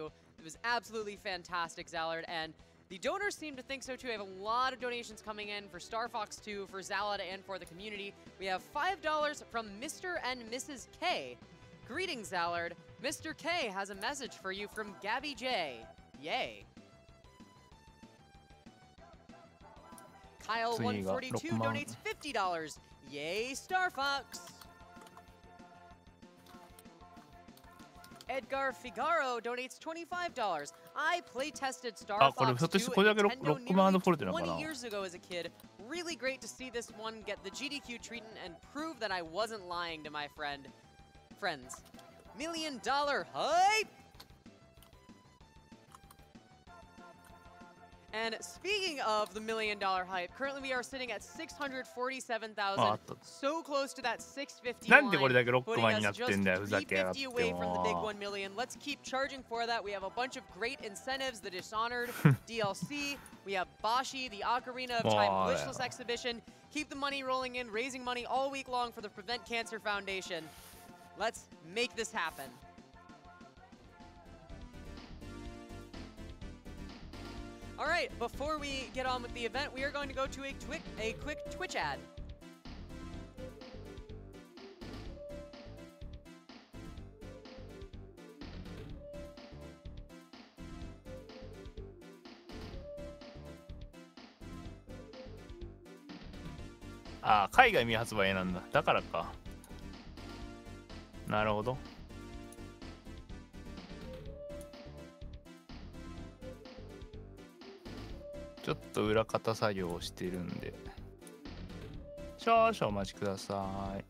you. It was absolutely fantastic, Zallard, and the donors seem to think so too. I have a lot of donations coming in for Star Fox 2, for Zallard, and for the community. We have $5 from Mr. and Mrs. K. Greetings, Zallard. Mr. K has a message for you from Gabby J. Yay. Kyle142 donates $50. Yay, Star Fox. Edgar Figaro donates $25. I play-tested Star Fox 2 at Nintendo nearly 20 years ago as a kid. Really great to see this one get the GDQ treatment and prove that I wasn't lying to my friends. $1 million hype! And speaking of the $1 million hype, currently we are sitting at 647,000, so close to that 650 line, putting us just 350 away from the big 1 million. Let's keep charging for that. We have a bunch of great incentives, the Dishonored DLC, we have Bashi, the Ocarina of Time Wishless exhibition. Keep the money rolling in, raising money all week long for the Prevent Cancer Foundation. Let's make this happen. All right, before we get on with the event, we are going to go to a quick Twitch ad. Ah, 海外未発売なんだ。だからか。なるほど。ちょっと裏方作業をしてるんで少々お待ちください。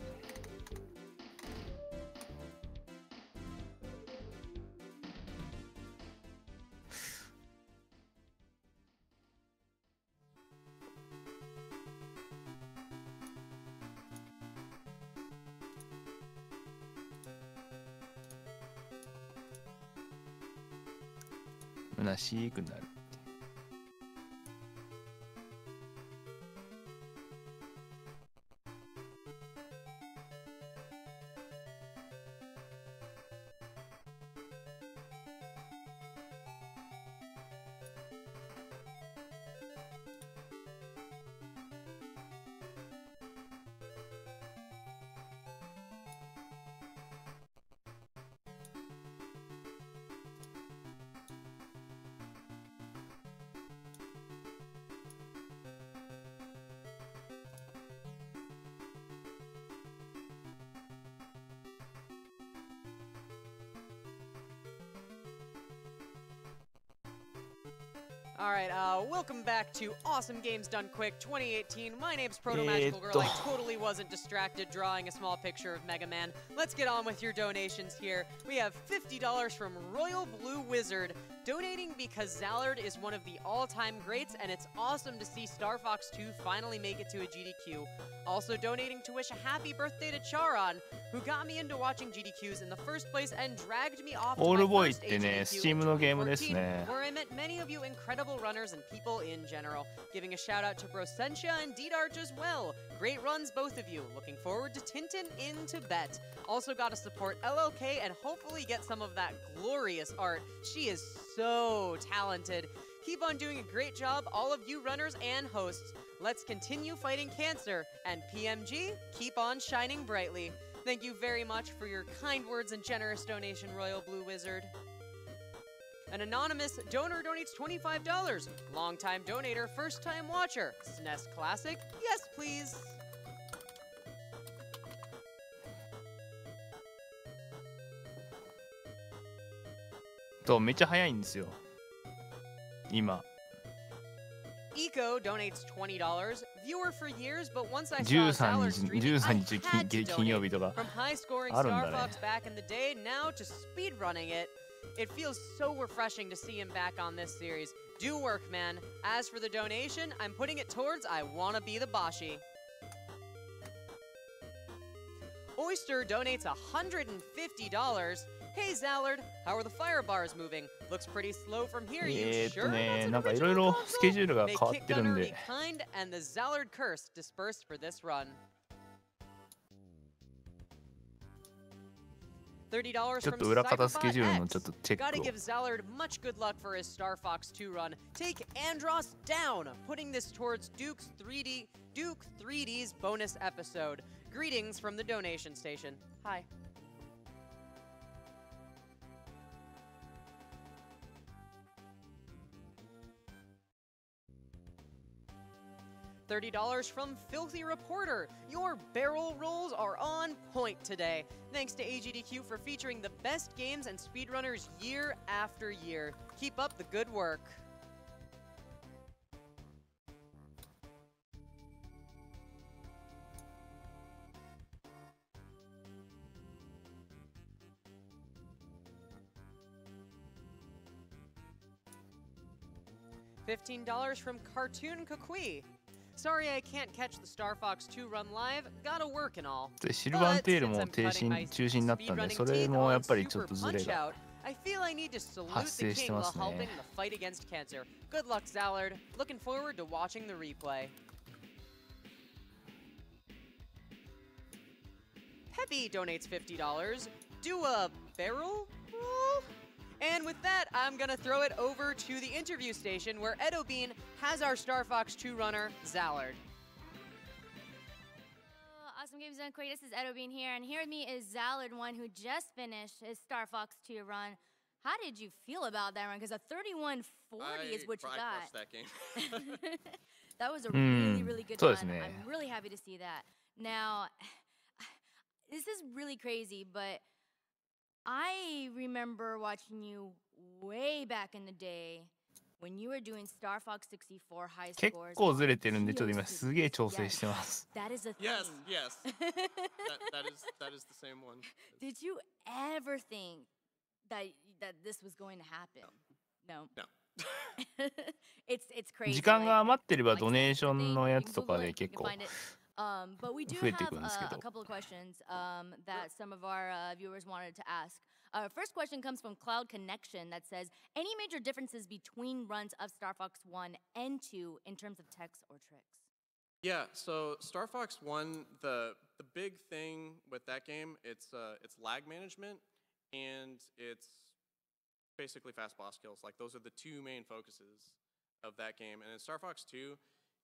虚しくなる。Alright, welcome back to Awesome Games Done Quick 2018. My name's Proto Magical Girl. I totally wasn't distracted drawing a small picture of Mega Man. Let's get on with your donations here. We have $50 from Royal Blue Wizard, donating because Zallard is one of the all-time greats, and it's awesome to see Star Fox 2 finally make it to a GDQ. Also donating to wish a happy birthday to Charon, who got me into watching GDQs in the first place and dragged me off to my first AGDQ in 2014, where I met many of you incredible runners and people in general. Giving a shout out to Brosentia and Deedarch as well. Great runs, both of you. Looking forward to Tintin in Tibet. Also got to support LLK and hopefully get some of that glorious art. She is so talented. Keep on doing a great job, all of you runners and hosts. Let's continue fighting cancer, and PMG, keep on shining brightly. Thank you very much for your kind words and generous donation, Royal Blue Wizard. An anonymous donor donates $25. Long-time donator, first-time watcher. SNES Classic, yes please.めっちゃ早いんですよ。今。Eco donates $20. Viewer for years, but once I saw Zallard streaming, I had to donate. From high-scoring Star Fox back in the day, now to speedrunning it. It feels so refreshing to see him back on this series. Do work, man. As for the donation, I'm putting it towards I Wanna Be the Bashi. Oyster donates $150. Hey Zallard, how are the fire bars moving? Looks pretty slow from here. You sure that's an original console? May Kit Gunner be kind and the Zallard curse dispersed for this run. $30ちょっ from と裏方スケジュールの Cyberbot ちょっとチェッ Gotta クを。 give Zallard much good luck for his Star Fox 2 run. Take Andros down, putting this towards Duke 3D's bonus episode. Greetings from the donation station. Hi. $30 from Filthy Reporter. Your barrel rolls are on point today. Thanks to AGDQ for featuring the best games and speedrunners year after year. Keep up the good work. $15 from Cartoon Kukui. Sorry I can't catch the Star Fox 2 run live. Gotta work and all. でシルバーテールも中止になったんで、それもやっぱりちょっとズレが I feel I need to salute 発 the 生して king ま while す helping ね。 the fight against cancer. Good luck, Zallard. Looking forward to watching the replay. Peppy donates $50. Do a barrel roll? And with that, I'm gonna throw it over to the interview station where Edo Bean has our Star Fox 2 runner, Zallard. Awesome Games Done Quick. This is Edo Bean here, and here with me is Zallard, one who just finished his Star Fox 2 run. How did you feel about that run? Because a 3140 is what you got. I crushed that game. That was a really, really good so run. ですね。 I'm really happy to see that. Now, this is really crazy, but I remember watching you way back in the day when you were doing Star Fox 64 high 結 scores. 構ずれてるんで、ちょっと今すげえ調整してます。 That is a thing. Yes, yes. that is the same one. Did you ever think that this was going to happen? No. No. It's crazy. 時間が like, 余ってれば like ドネーション thing, の you や can つとか Google で it, you 結 can 構 find it. But we do 増えて have くるんですけど。 a couple of questions that some of our viewers wanted to ask. First question comes from Cloud Connection that says, any major differences between runs of Star Fox 1 and 2 in terms of techs or tricks? Yeah, so Star Fox 1, the big thing with that game, it's lag management and it's basically fast boss kills. Like those are the two main focuses of that game. And in Star Fox 2,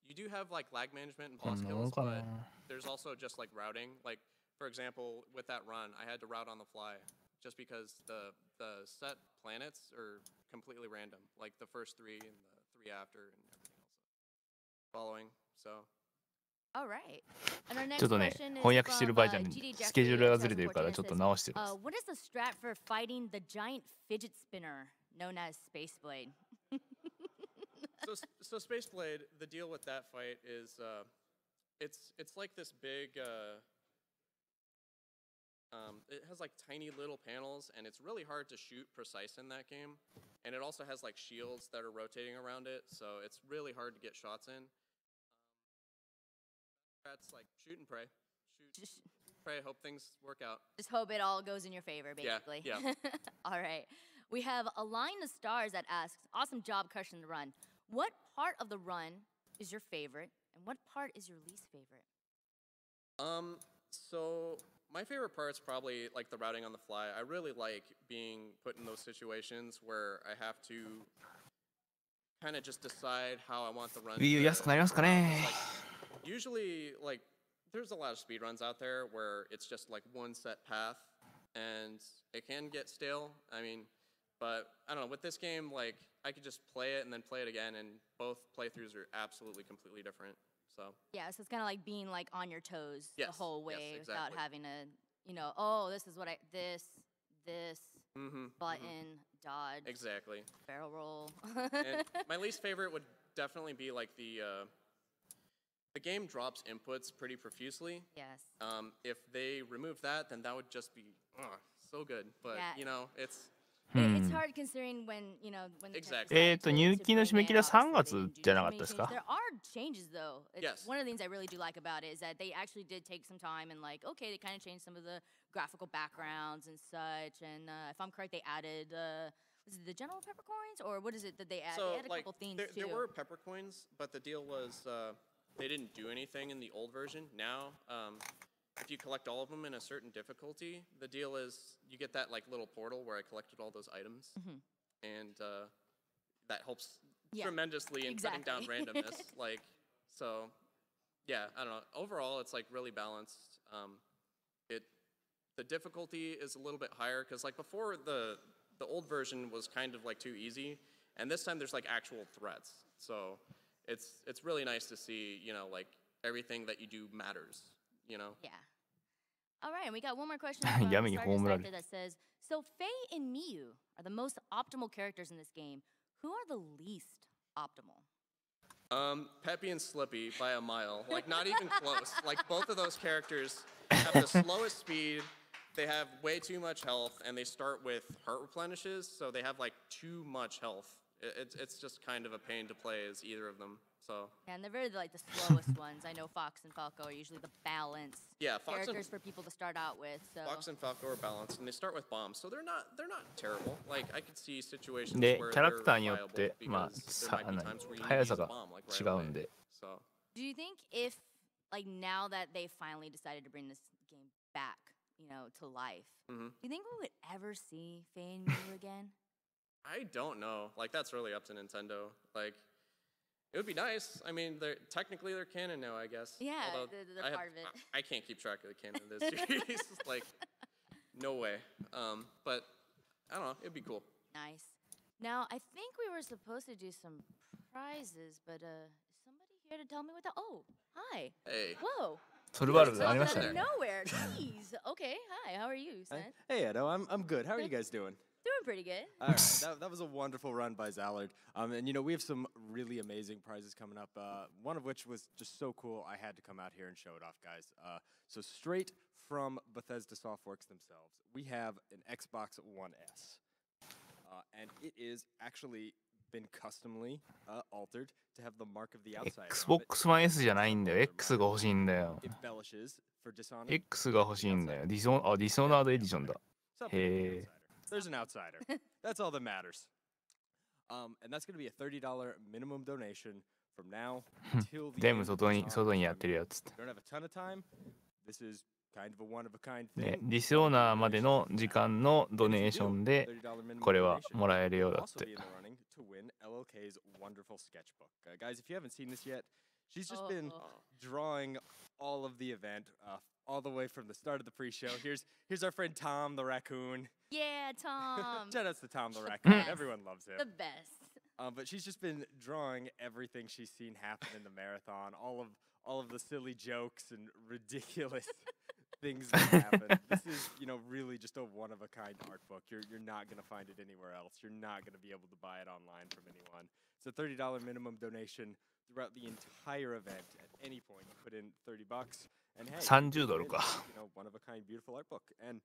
you do have like lag management and boss kills, but there's also just like routing. Like for example, with that run, I had to route on the fly just because the set planets are completely random. Like the first 3 and the 3 after and everything else following. So All right. And our ちょ next っとね question is 翻訳してる from 場合じゃない GD スケジュールがずれて Jeffrey るからちょっと直してます。 what is the strat for fighting the giant fidget spinner known as Space Blade? So Space Blade, the deal with that fight is it's like this big it has like tiny little panels and it's really hard to shoot precise in that game. And it also has like shields that are rotating around it, so it's really hard to get shots in. That's like shoot and pray. Shoot, pray, hope things work out. Just hope it all goes in your favor, basically. Yeah. All right. We have Align the Stars that asks, awesome job crushing the run. What part of the run is your favorite, and what part is your least favorite? So my favorite part's probably like the routing on the fly. I really like being put in those situations where I have to kind of just decide how I want the run. Wii U 安くなりますかね。 Usually, like, there's a lot of speedruns out there where it's just like one set path, and it can get stale. I mean, but I don't know. With this game, like, I could just play it and then play it again, and both playthroughs are absolutely completely different. So Yeah, so it's kind of like being like on your toes Yes, the whole yes, way without exactly. having to, you know, oh, this is what this Mhm, button, dodge, exactly. barrel roll. And my least favorite would definitely be like the game drops inputs pretty profusely. Yes. If they remove that, then that would just be so good. But Yeah. you know, it's It's hard considering when, you know, when the tech Exactly. decided to- 入 to 金の bring 締め切りは it, 3 obviously they 月 didn't do じゃな too かっ many たです changes. か？ There are changes though. It's Yes. One of the things I really do like about it is that they actually did take some time and like, okay, they kind of changed some of the graphical backgrounds and such. And if I'm correct, they added, was it the general peppercorns or what is it that they added? so They added a like couple themes there too. were peppercoins, but the deal was they didn't do anything in the old version. Now if you collect all of them in a certain difficulty, the deal is you get that like little portal where I collected all those items, and that helps tremendously in cutting down randomness. Like, so, yeah, I don't know. Overall, it's like really balanced. The difficulty is a little bit higher because like before the old version was kind of like too easy, and this time there's like actual threats. So it's really nice to see, you know, like everything that you do matters, you know? Yeah. All right, and we got one more question from Starter that says, so Faye and Miyu are the most optimal characters in this game. Who are the least optimal? Peppy and Slippy by a mile. Like, not even close. Like, both of those characters have the slowest speed, they have way too much health, and they start with heart replenishes, so they have, like, too much health. It's just kind of a pain to play as either of them, so. Yeah, and they're very, like, the slowest ones. I know Fox and Falco are usually the balanced characters for people to start out with, so. Fox and Falco are balanced, and they start with bombs, so they're not terrible. Like, I could see situations where they're viable because there might be times where you need to use a bomb, like, right away. So. Do you think if, like, now that they finally decided to bring this game back, you know, to life, do you think we would ever see Faye and Miyu again? I don't know. Like, that's really up to Nintendo. Like, it would be nice. I mean, technically they're canon now, I guess. Yeah, they're part of it. I can't keep track of the canon of this series. Like, no way. But, I don't know. It'd be cool. Nice. Now, I think we were supposed to do some prizes, but is somebody here to tell me what the... Oh, hi. Hey. Whoa. Out of nowhere. Jeez. Okay, hi. How are you, Sen? Hey, Edo. I'm good. How are you guys doing? Doing pretty good. All right, that was a wonderful run by Zallard. And, you know, we have some really amazing prizes coming up, one of which was just so cool, I had to come out here and show it off, guys. So straight from Bethesda Softworks themselves, we have an Xbox One S. And it is actually been customly altered to have the mark of the outside. Xbox One S じゃないんだよ。X が欲しいんだよ。Embellishes for Dishonored. X が欲しいんだよ。ディソナードエディションだ。へえ。There's an outsider. That's all that matters. And that's going to be a $30 minimum donation from now until the 全部外にやってるやつって。Don't have a ton of time. This is kind of a one of a kind thing. ディスオーナーまでの時間のドネーションでこれはもらえるようだって。To win LLK's wonderful sketchbook. Guys, if you haven't seen this yet, she's just been drawing all of the event all the way from the start of the pre-show. Here's our friend Tom the raccoon. Yeah, Tom. Shout out to Tom the raccoon. Everyone loves him. The best. But she's just been drawing everything she's seen happen in the marathon, all of the silly jokes and ridiculous things that happen. This is, you know, really just a one-of-a-kind art book. You're not going to find it anywhere else. You're not going to be able to buy it online from anyone. It's a $30 minimum donation throughout the entire event. At any point, you put in $30, and hey, $30か。You know, one-of-a-kind beautiful art book. And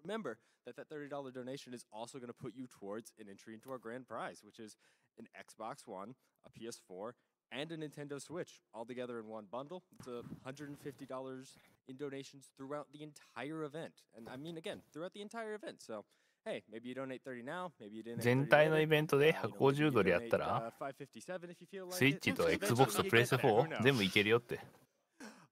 remember that $30 donation is also going to put you towards an entry into our grand prize, which is an Xbox One, a PS4, and a Nintendo Switch, all together in one bundle. It's $150 in donations throughout the entire event. And I mean, again, throughout the entire event. So, hey, maybe you donate 30 now, maybe you donate 30全体のイベントで$150やったら、スイッチと Xbox と PS4 全部いけるよって。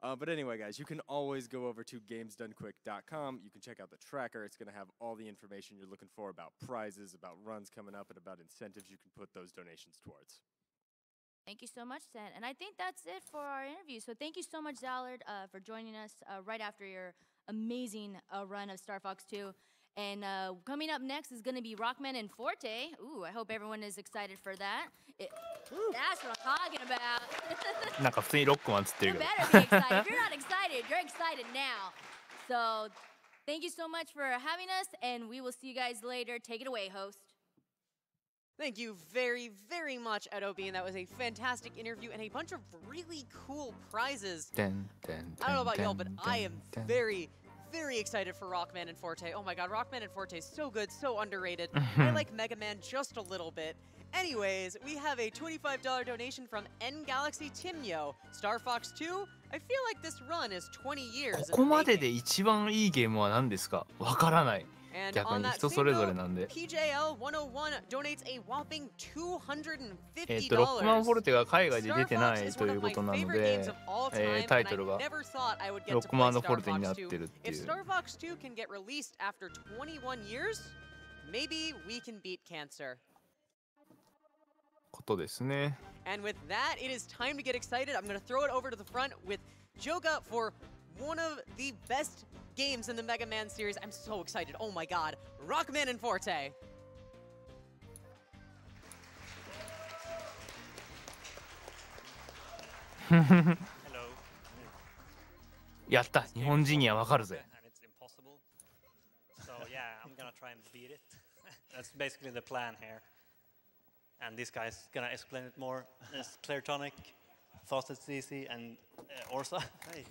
But anyway, guys, you can always go over to gamesdonequick.com. You can check out the tracker. It's going to have all the information you're looking for about prizes, about runs coming up, and about incentives you can put those donations towards. Thank you so much, Sen. And I think that's it for our interview. So thank you so much, Zallard, for joining us right after your amazing run of Star Fox 2. And coming up next is going to be Rockman and Forte. Ooh, I hope everyone is excited for that. That's what I'm talking about. なんか普通にロックマンつってる You けど。 better be excited. If you're not excited, you're excited now. So thank you so much for having us, and we will see you guys later. Take it away, host. Thank you very, very much, Edo Bean. That was a fantastic interview and a bunch of really cool prizes. I don't know about y'all, but I am very, very excited for Rockman and Forte. Oh my god, Rockman and Forte is so good, so underrated. I like Mega Man just a little bit. Anyways, we have a $25 donation from N Galaxy Timyo. Star Fox 2? I feel like this run is 20 years. ここまでで一番いいゲームは何ですか？わからない。And 逆 on に that 人 same それぞれ note, なんで。PJL101 donates a whopping $250. ロックマンフォルテが海外で出て Star な Fox い is と one い of う my ことなの favorite で games of all time, タイ and トル I が never thought I would get ロ to ックマ play ンフォ Star ルテにな Fox って 2. るってい If う。 Star Fox 2 can get released after 21 years, maybe we can beat cancer. ことですね。 And with that, it is time to get excited. I'm going to throw it over to the front with Joga for one of the best games in the Mega Man series. I'm so excited. Oh my god. Rockman and Forte. やった、日本人にはわかるぜ。 And it's impossible. So yeah, I'm gonna try and beat it. That's basically the plan here. And this guy's gonna explain it more. There's Clear Tonic, Thought It's Easy, and Orsa. Hey,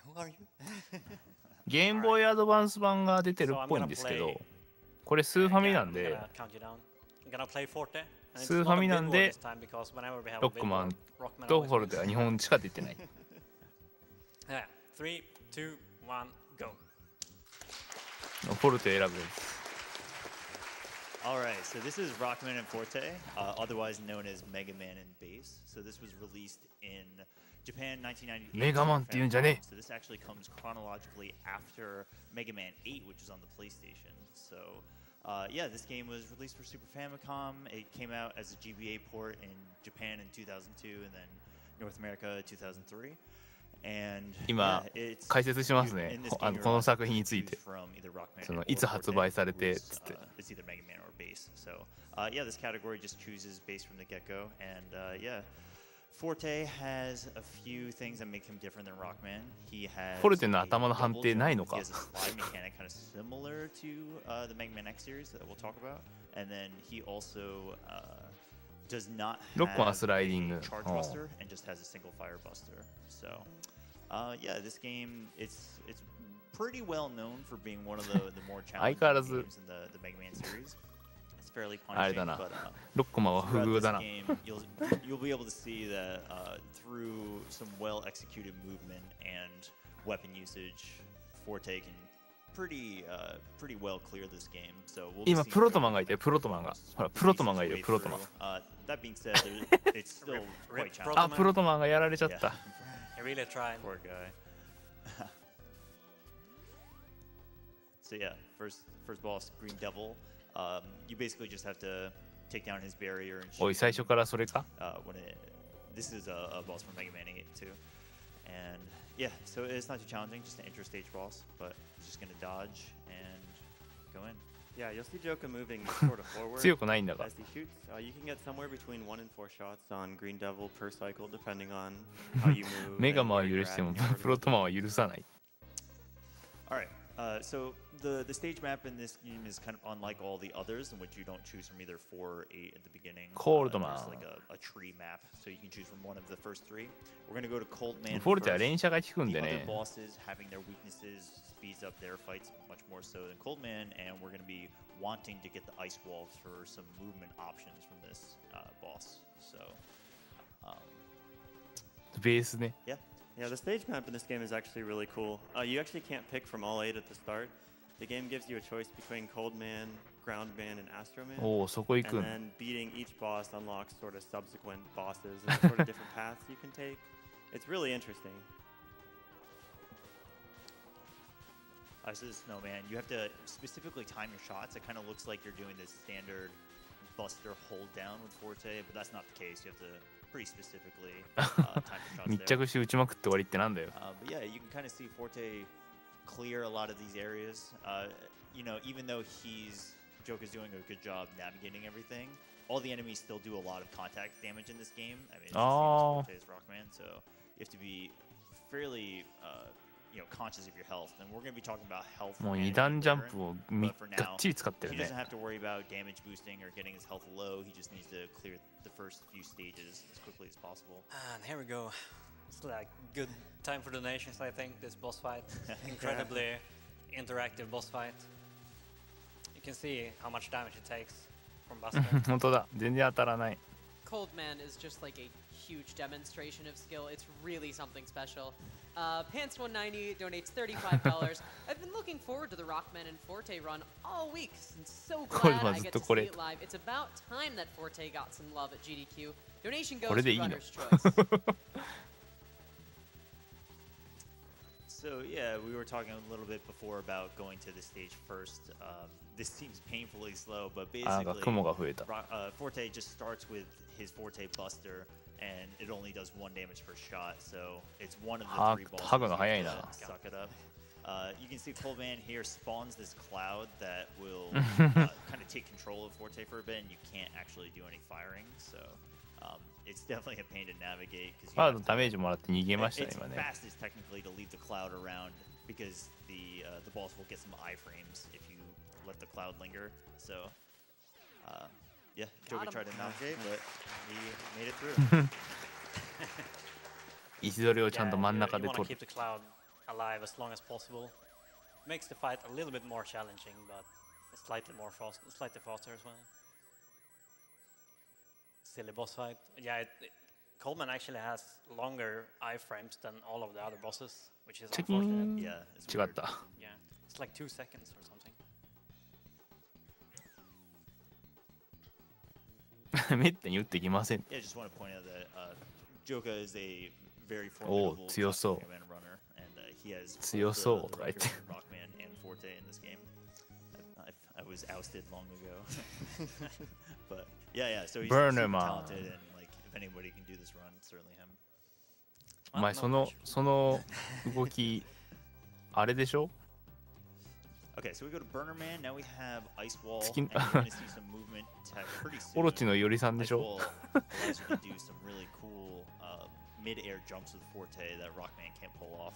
who are you? ゲームボーイアドバンス版が出てるっぽいんですけど、これスーファミなんで、 I'm gonna play Forte. And it's スー not ファ a ミ win なん war で this time because whenever we have a ロック win マ war, ン Rockman と always フォルテは日本しか出てない。 Yeah, 3, 2, 1, go. フォルテ選ぶです。 All right, so this is Rockman and Forte, otherwise known as Mega Man and Bass. So this was released in Japan 1998. メガマンって言うんじゃねえ。 So this actually comes chronologically after Mega Man 8, which is on the PlayStation. So yeah, this game was released for Super Famicom. It came out as a GBA port in Japan in 2002 and then North America 2003. And 今 yeah, it's 解説しますね。 in this こ game, の作品について。 from either Rockman その or いつ発売されて Forte, つって。 it's either Mega Man or Bass. So yeah, this category just chooses Bass from the get-go, and yeah, Forte has a few things that make him different than Rockman. He has フォルテの a 頭の判 double 定 jump. ないのか He has a slide mechanic kind of similar to the Mega Man X series that we'll talk about, and then he also does not ロックマンは have スライディング。 a charge buster and just has a single fire buster. So yeah, this game it's pretty well known for being one of the more 相 challenging 変わらず games in the Mega Man series. It's fairly あれ punishing, だな but ロックマンは不 throughout 遇 this だな。 game, you'll be able to see that through some well executed movement and weapon usage, Forte can pretty well clear this game. So we'll be 今 seeing プロトマンがいて、プロトマンが。ほら、プロトマンがいる、 way プロトマン。 That being said, it's still quite challenging. あ、プロトマンがやられちゃっ Yeah. た。 I really tried. Poor guy. So yeah, first boss, Green Devil. You basically just have to take down his barrier and おい、 shoot 最初 him, からそれか this is a boss from Mega Man 8 too. And yeah, so it's not too challenging, just an inter-stage boss, but he's just gonna dodge and go in. Yeah, you'll see Joka moving sort of forward 強くないんだが。 as he shoots. You can get somewhere between 1 and 4 shots on Green Devil per cycle, depending on how you move. メガ and マン where は you're 許しても at in your プロトマンは許さない。 All right, so the stage map in this game is kind of unlike all the others, in which you don't choose from either 4 or 8 at the beginning. Cold There's Man. like a tree map, so you can choose from one of the first 3. We're gonna go to Cold Man フォルテは first. 連射が効くん The で other ね。 bosses having their weaknesses speeds up their fights much more so than Cold Man, and we're going to be wanting to get the ice walls for some movement options from this boss. So, ベースね。 Yeah, the stage map in this game is actually really cool. You actually can't pick from all 8 at the start. The game gives you a choice between Cold Man, Ground Man, and Astro Man. おお、そこ行く And ん。 then beating each boss unlocks sort of subsequent bosses and sort of different paths you can take. It's really interesting. this is Snowman. You have to specifically time your shots. It kind of looks like you're doing this standard buster hold down with Forte, but that's not the case. You have to pretty specifically time your shots 密 there. 着して打ちまくって終わりってなんだよ。 But yeah, you can kind of see Forte clear a lot of these areas. You know, even though Joker's doing a good job navigating everything, all the enemies still do a lot of contact damage in this game. I mean, it's the same as Forte's Rockman, so you have to be fairly, conscious of your health. And we're going to be talking about health. もう management 2段ジャン there. プをがっちり使ってる He ね doesn't。have to worry about damage boosting or getting his health low. He just needs to clear the first few stages as quickly as possible. And here we go. It's like good time for donations, I think, this boss fight. Incredibly interactive boss fight. You can see how much damage it takes from Buster. 本当だ、全然当たらない。Cold Man is just like a huge demonstration of skill. It's really something special. Pants190 donates $35. I've been looking forward to the Rockman and Forte run all week, and so glad I get to see it live. It's about time that Forte got some love at GDQ. Donation goes to Runner's Choice. So yeah, we were talking a little bit before about going to the stage first. This seems painfully slow, but basically, Forte just starts with his Forte Buster, and it only does 1 damage per shot. So it's one of the 3 balls. Suck it up. You can see Cold Man here spawns this cloud that will kind of take control of Forte for a bit, and you can't actually do any firing. So it's definitely a pain to navigate because it's fastest technically to leave the cloud around because the balls will get some iframes if you let the cloud linger. So yeah, Joker tried to navigate, but he made it through. You want to keep the cloud alive as long as possible. Makes the fight a little bit more challenging, but slightly faster as well. Silly boss fight. Yeah, Coleman actually has longer iframes than all of the other bosses, which is unfortunate. Yeah, it's weird. Yeah, it's like 2 seconds or something. めったに打ってきません。 Yeah, I just want to point out that Joka is a very formidable Rockman runner, and he has both the record for Rockman and Forte in this game. I was ousted long ago, but yeah. So he's super talented, and like if anybody can do this run, it's certainly him. お前その動きあれでしょ? Okay, so we go to Burner Man. Now we have Ice Wall, and you're going to see some movement tech pretty soon. オロチのよりさんでしょ? Ice Wall allows you to do some really cool mid-air jumps with Forte that Rockman can't pull off.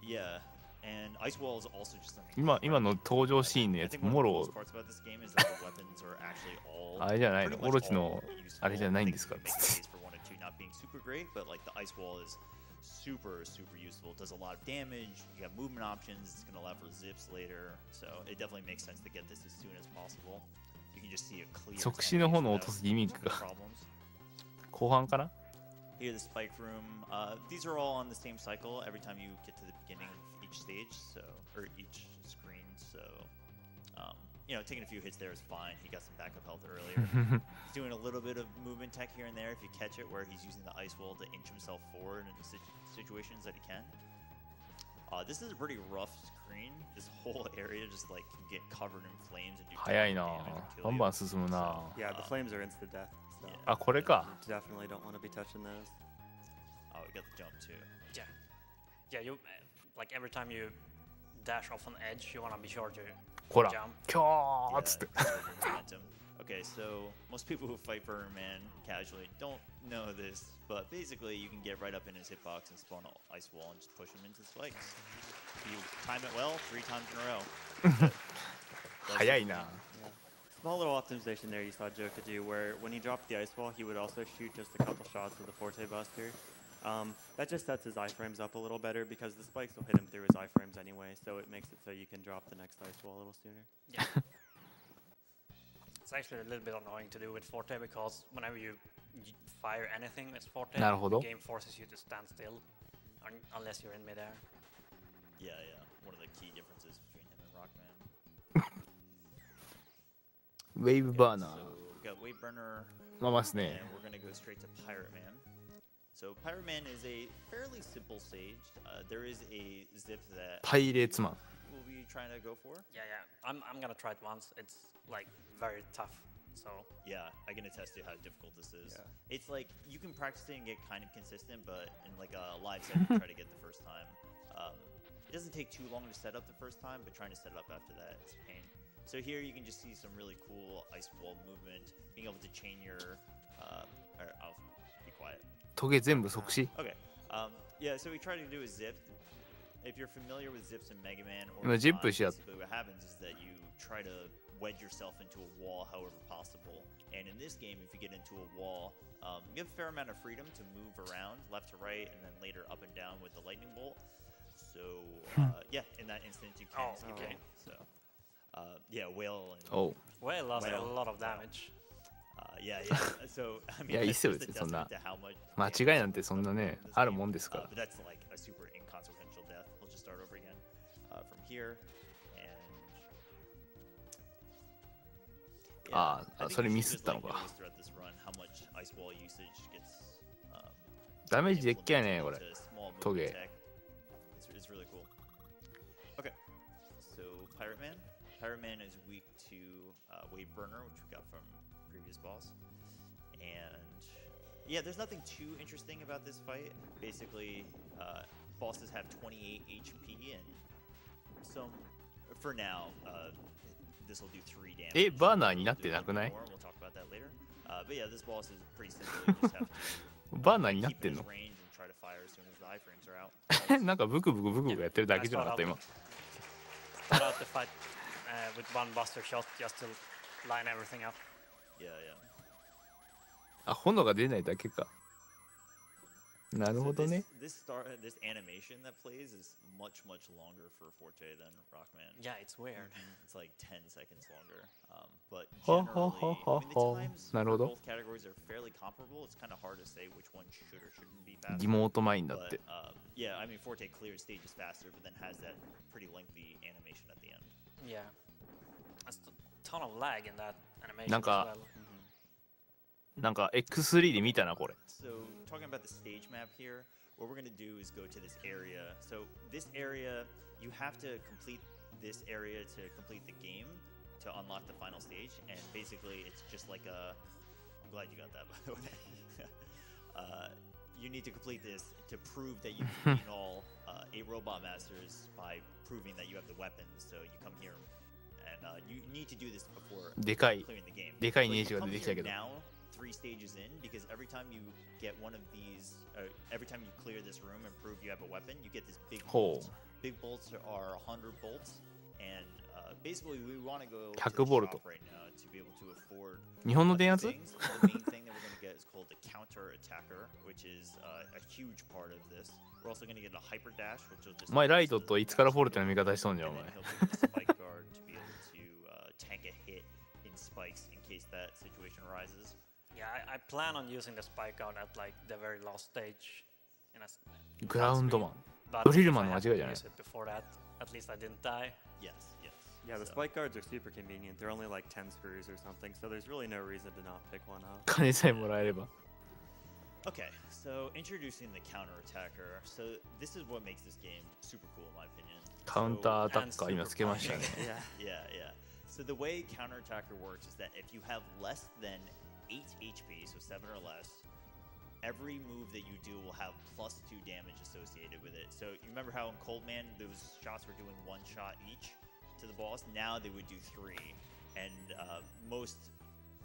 Yeah, and Ice Wall is also just an 今の登場シーンのやつもろ parts about this game is that the weapons are actually all あれじゃないのオロチのあれじゃないんですか for 1 and 2 not being super great, but like the Ice Wall is super useful. It does a lot of damage. You got movement options. It's going to allow for zips later. So it definitely makes sense to get this as soon as possible. You can just see a clear 即死の炎を落とすギミックが後半かな? Here, the spike room. These are all on the same cycle every time you get to the beginning of each stage, or each screen. So, you know, taking a few hits there is fine. He got some backup health earlier. He's doing a little bit of movement tech here and there if you catch it, where he's using the ice wall to inch himself forward in situations that he can. This is a pretty rough screen. This whole area just like can get covered in flames and do damage and kill you. Yeah, the flames are instant death. So Ah, これか. you definitely don't want to be touching those. Oh, we got the jump too. Yeah, you like every time you dash off an edge, you want to be sure to ほら jump. キョーっつって Okay, so most people who fight Burner Man casually don't know this, but basically you can get right up in his hitbox and spawn an ice wall and just push him into spikes. If you time it well, 3 times in a row. 早いな Small little optimization there you saw Joka do, where when he dropped the ice wall, he would also shoot just a couple shots with the Forte Buster. That just sets his iframes up a little better because the spikes will hit him through his iframes anyway, so it makes it so you can drop the next ice wall a little sooner. Yeah. It's actually a little bit annoying to do with Forte because whenever you fire anything with Forte, the game forces you to stand still unless you're in midair. Yeah. One of the key differences between him and Rockman. Wave Burner. So we got Wave Burner, ますね and we're going to go straight to Pirate Man. So Pirate Man is a fairly simple stage. There is a zip that パイレーツマン we'll be trying to go for. Yeah. I'm gonna try it once. It's like very tough. So Yeah, I can attest to how difficult this is. Yeah. It's like you can practice it and get kind of consistent, but in like a live set, you try to get the first time. It doesn't take too long to set up the first time, but trying to set it up after that is a pain. So here you can just see some really cool ice wall movement, being able to chain your. I'll be quiet. トゲ全部即死 Okay. Yeah, so we try to do a zip. If you're familiar with zips in Mega Man or 今ジップしちゃっ basically what happens is that you try to wedge yourself into a wall however possible. And in this game, if you get into a wall, you have a fair amount of freedom to move around left to right and then later up and down with the lightning bolt. So yeah, in that instance you can skip okay. it. So yeah, Whale and Oh Whale lost a lot of damage. Yeah, yeah. So I い mean, やいいっ that's すよ just 別 a にそんな testament to how much 間 damage 違いなんてそんなね in this ある game. もんですから But that's like a super inconsequential death. We'll just start over again from here. And あ I あ think それ you ミ should スっ just たの like か notice throughout this run how much ice wall usage gets ダメージでっけえね implemented これ into small movement トゲ tech. It's really cool. Okay, so Pirate Man. Pirate Man is weak to Wave Burner, which we got from previous boss. And yeah, there's nothing too interesting about this fight. Basically, bosses have 28 HP, and some, for now, this will do 3 damage. えバーナーに It'll なって do なく a な little い more, and we'll talk about that later. But yeah, this boss is pretty simple. You just have to バーナーになっ keep て in ん his の range and try to fire as soon as the iframes are out. なんかブクブクブクブクやってるだけじゃなかった今 Start out the fight with one buster shot just to line everything up. Yeah, yeah. あ炎が出ないだけかなる So ほどね this animation that plays is much longer for Forte than Rockman. Yeah, it's weird. It's like 10 seconds longer. But Ho, generally, ho, ho, ho, I mean, the ho. times なる for ほど both categories are fairly comparable. It's kind of hard to say which one should or shouldn't be faster. リモートマインだっ But て yeah, I mean, Forte clears stages faster, but then has that pretty lengthy animation at the end. Yeah. There's a ton of lag in that animation なん as か well. なんか X3 で見たなこれ So talking about the stage map here, what we're gonna do is go to this area. So this area, you have to complete this area to complete the game to unlock the final stage. And basically, it's just like a. I'm glad you got that, by the way. You need to complete this to prove that you can beat all 8 robot masters by proving that you have the weapons. So you come here, and you need to do this before でかい clearing the game. でかい But ネ you ジが come 出てきた here けど now, 3 stages in, because every time you get one of these, every time you clear this room and prove you have a weapon, you get this big bolt. Big bolts are 100 bolts, and basically we want to go to 100 the ボルト shop right now to be able to afford 日本の a 電 few 圧 things. The main thing that we're going to get is called the counter attacker, which is a huge part of this. We're also going to get a hyper dash, which will just お前ライトといつからフォルテの味方しとんじゃんお and 前 then he'll give it a spike guard to be able to tank a hit in spikes in case that situation arises. Yeah, I plan on using the spike out at like the very last stage. In a, グラウンドマン but ドリ if ルマン I の間 have 違いじゃ to ない use it before that, at least I didn't die. Yes, yes. Yeah, the So- spike guards are super convenient. They're only like 10 screws or something, so there's really no reason to not pick one up. 金さえもらえれば Okay, so introducing the counter attacker. So this is what makes this game super cool in my opinion. カウンターア So- タッカー今つけましたね Yeah. Yeah, yeah. So the way counter attacker works is that if you have less than 8 HP, so 7 or less, every move that you do will have +2 damage associated with it. So you remember how in Cold Man those shots were doing 1 shot each to the boss? Now they would do 3, and most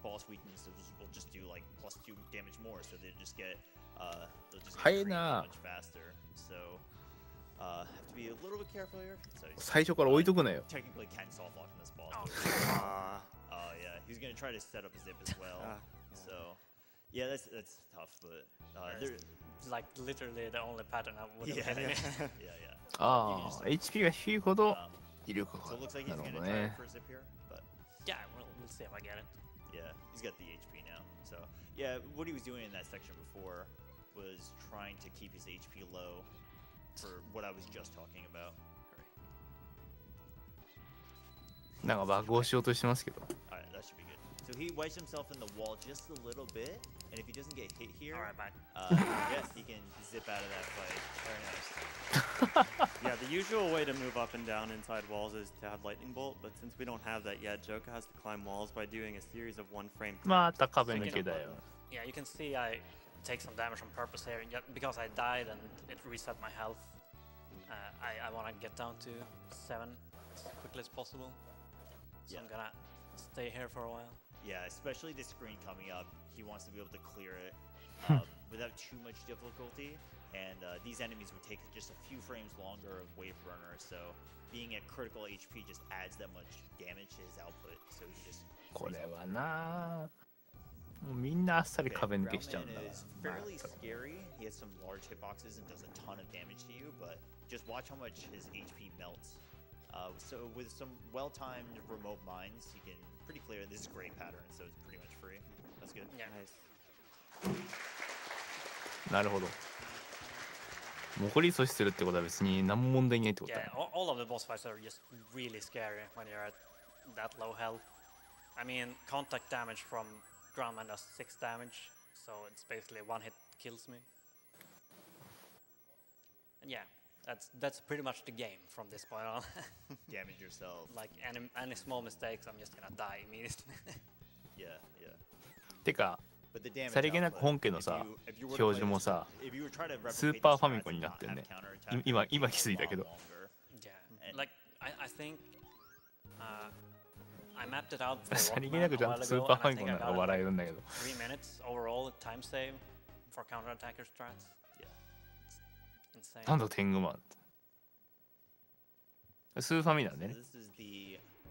boss weaknesses will just do like +2 damage more. So they just get they'll just get 早い drained な much faster. So have to be a little bit careful here. So 最初から置いとくなよ technically can soft lock in this boss. Oh. but- Oh yeah, he's gonna try to set up a zip as well. Yeah. So yeah, that's tough, but there, Like literally the only pattern I would have yeah, hit it. yeah, yeah. ああ HP が低いほど Um, 威力 so it が looks like な he's るほ gonna ど try ね for a zip here, but Yeah, we'll see if I get it. yeah, he's got the HP now. So yeah, what he was doing in that section before was trying to keep his HP low for what I was just talking about. なんかバグをしようとしてますけど All right, that should be good. So he wedged himself in the wall just a little bit, and if he doesn't get hit here, Alright, bye. yes, he can zip out of that fight. Very nice. Yeah, the usual way to move up and down inside walls is to have lightning bolt, but since we don't have that yet, Joka has to climb walls by doing a series of 1-frame また壁抜けだよ Yeah, you can see I take some damage on purpose here because I died and it reset my health. I want to get down to 7 as quickly as possible. So I'm gonna stay here for a while. Yeah, especially this screen coming up, he wants to be able to clear it without too much difficulty. And these enemies would take just a few frames longer of Wave Burner, so being at critical HP just adds that much damage to his output. So he just これはなもうみんなあっさり Okay, 壁抜けしちゃうん Groundman だ is から fairly scary. He has some large hitboxes and does a ton of damage to you, but just watch how much his HP melts So with some well-timed remote mines, he can pretty clear. This is great pattern, so it's pretty much free. That's good. Yeah. Nice. なるほど。残り阻止するってことは別に何も問題ないってことだ Yeah, ね。all of the boss fights are just really scary when you're at that low health. I mean, contact damage from ground mine does 6 damage, so it's basically one hit kills me. And yeah, that's pretty much the game from this point on. Damage yourself. Like any small mistakes, I'm just gonna die immediately. Yeah, yeah. てか、 But the damage さりげなく output, 本家のさ、 if you were to 表 play 示も this, さ、 if you were trying to replicate スーパー the ファミ strats コンに and なってる not ね。 have counterattack, 今 it would 気づいたけど。 take a lot longer. Yeah, And- like I think I mapped it out for さりげな Rockman く a ちゃん while とスー ago, パー and ファ I ミコ think ン I なら got 笑えるんだけど。 3 minutes overall time save for counterattacker strats. Yeah. It's insane. なんだ天狗マンって。スーファミなんで So ね。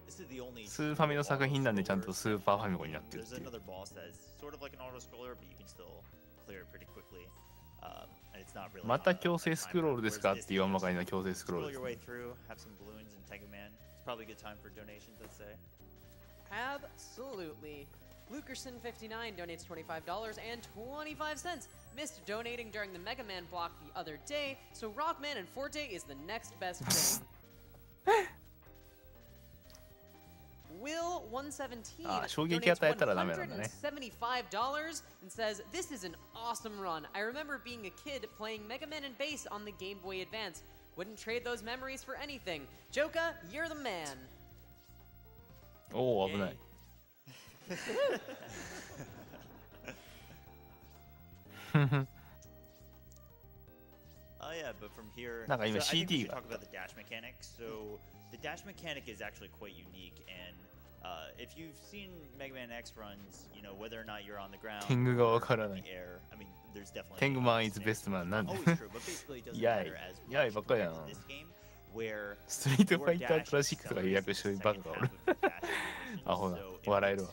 this is the only スーファミの作品なんでちゃんとスーパーファミコンになってるっ There's ていう。 another boss that's sort of like an auto scroller, but you can still clear it pretty quickly. And it's not really また強制スクロールですか Whereas って言わんばかりの強制スクロー Scroll ルです your ね way through, have some balloons and Tengu Man. It's probably a good time for donations, I'd say. Absolutely. Lukerson59 donates $25.25. Missed donating during the Mega Man block the other day, so Rockman and Forte is the next best thing. Will117 衝撃 donates 与えたらダメなんだね。 $175 and says, "This is an awesome run. I remember being a kid playing Mega Man and Bass on the Game Boy Advance. Wouldn't trade those memories for anything. Joka, you're the man." おお危ない。 Oh yeah, but from here, なんか今 so I think we CD should が talk about the dash mechanic. So the dash mechanic is actually quite unique, and if you've seen Mega Man X runs, you know whether or not you're on the ground, 天狗が or わからない in the air. I mean, there's definitely 天狗マン is mistakes. best man なんで Always true, but basically it doesn't やい matter as やい much ばっかりや compared な to this game, where ストリート your ファイター dash クラシックとか予約してるバカがおる accelerates the second half of your dash animation. アホな So it 笑えるわ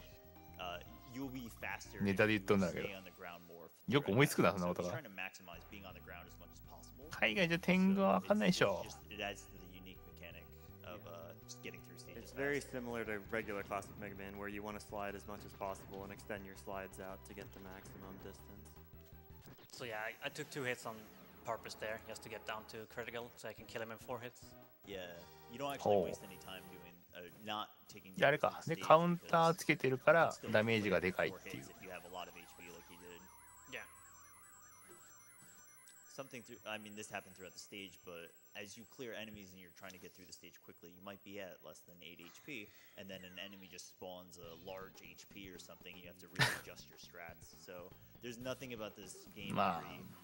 you'll be faster ネ if タで言っとんだ you けど stay on the ground more よく思いつくなそんな So こと just が trying to maximize being on the ground as much as possible. 海外じゃ天狗はわかんないでしょ It adds to the unique mechanic of just getting through stages. It's very fast. similar to regular classic Mega Man, where you want to slide as much as possible and extend your slides out to get the maximum distance. So yeah, I took 2 hits on purpose there just to get down to critical, so I can kill him in 4 hits. Yeah, you don't actually Oh. waste any time doing not taking であれ damage か on the で stage カウンター because つけてるから you can still ダメージが clear でかい 4 っていう hits if you have a lot of HP like you did. Yeah. Something through, I mean, this happened throughout the stage, but as you clear enemies and you're trying to get through the stage quickly, you might be at less than 8 HP, and then an enemy just spawns a large HP or something. You have to really adjust your strats. So there's nothing about this game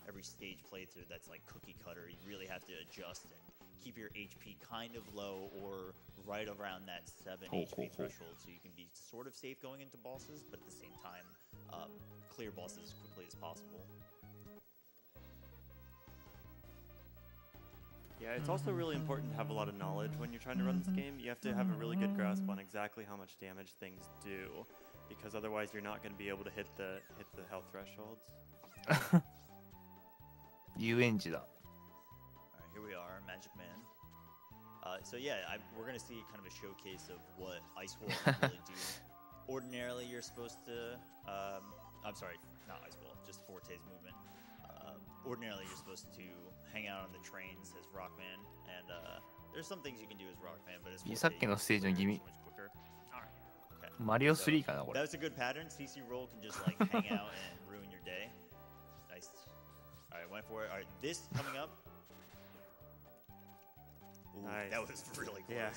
every stage playthrough that's like cookie cutter. You really have to adjust and keep your HP kind of low or right around that 7 HP threshold, so you can be sort of safe going into bosses, but at the same time, clear bosses as quickly as possible. Yeah, it's also really important to have a lot of knowledge when you're trying to run this game. You have to have a really good grasp on exactly how much damage things do, because otherwise you're not going to be able to hit the health thresholds. 遊園地だ All right, here we are, Magic Man. So yeah, we're gonna see kind of a showcase of what Ice Wall can really do. Ordinarily, you're supposed to, I'm sorry, not Ice Wall, just Forte's movement. Ordinarily, you're supposed to hang out on the trains as Rockman, and there's some things you can do as Rockman, but as さっきのステージの Forte, ギ you ミ can go so much quicker. Okay. マリオ3かなこ That れ was a good pattern. CC roll can just like hang out and ruin your day. Nice. All right, went for it. All right, this coming up. Ooh, Nice. that was really close. Yeah.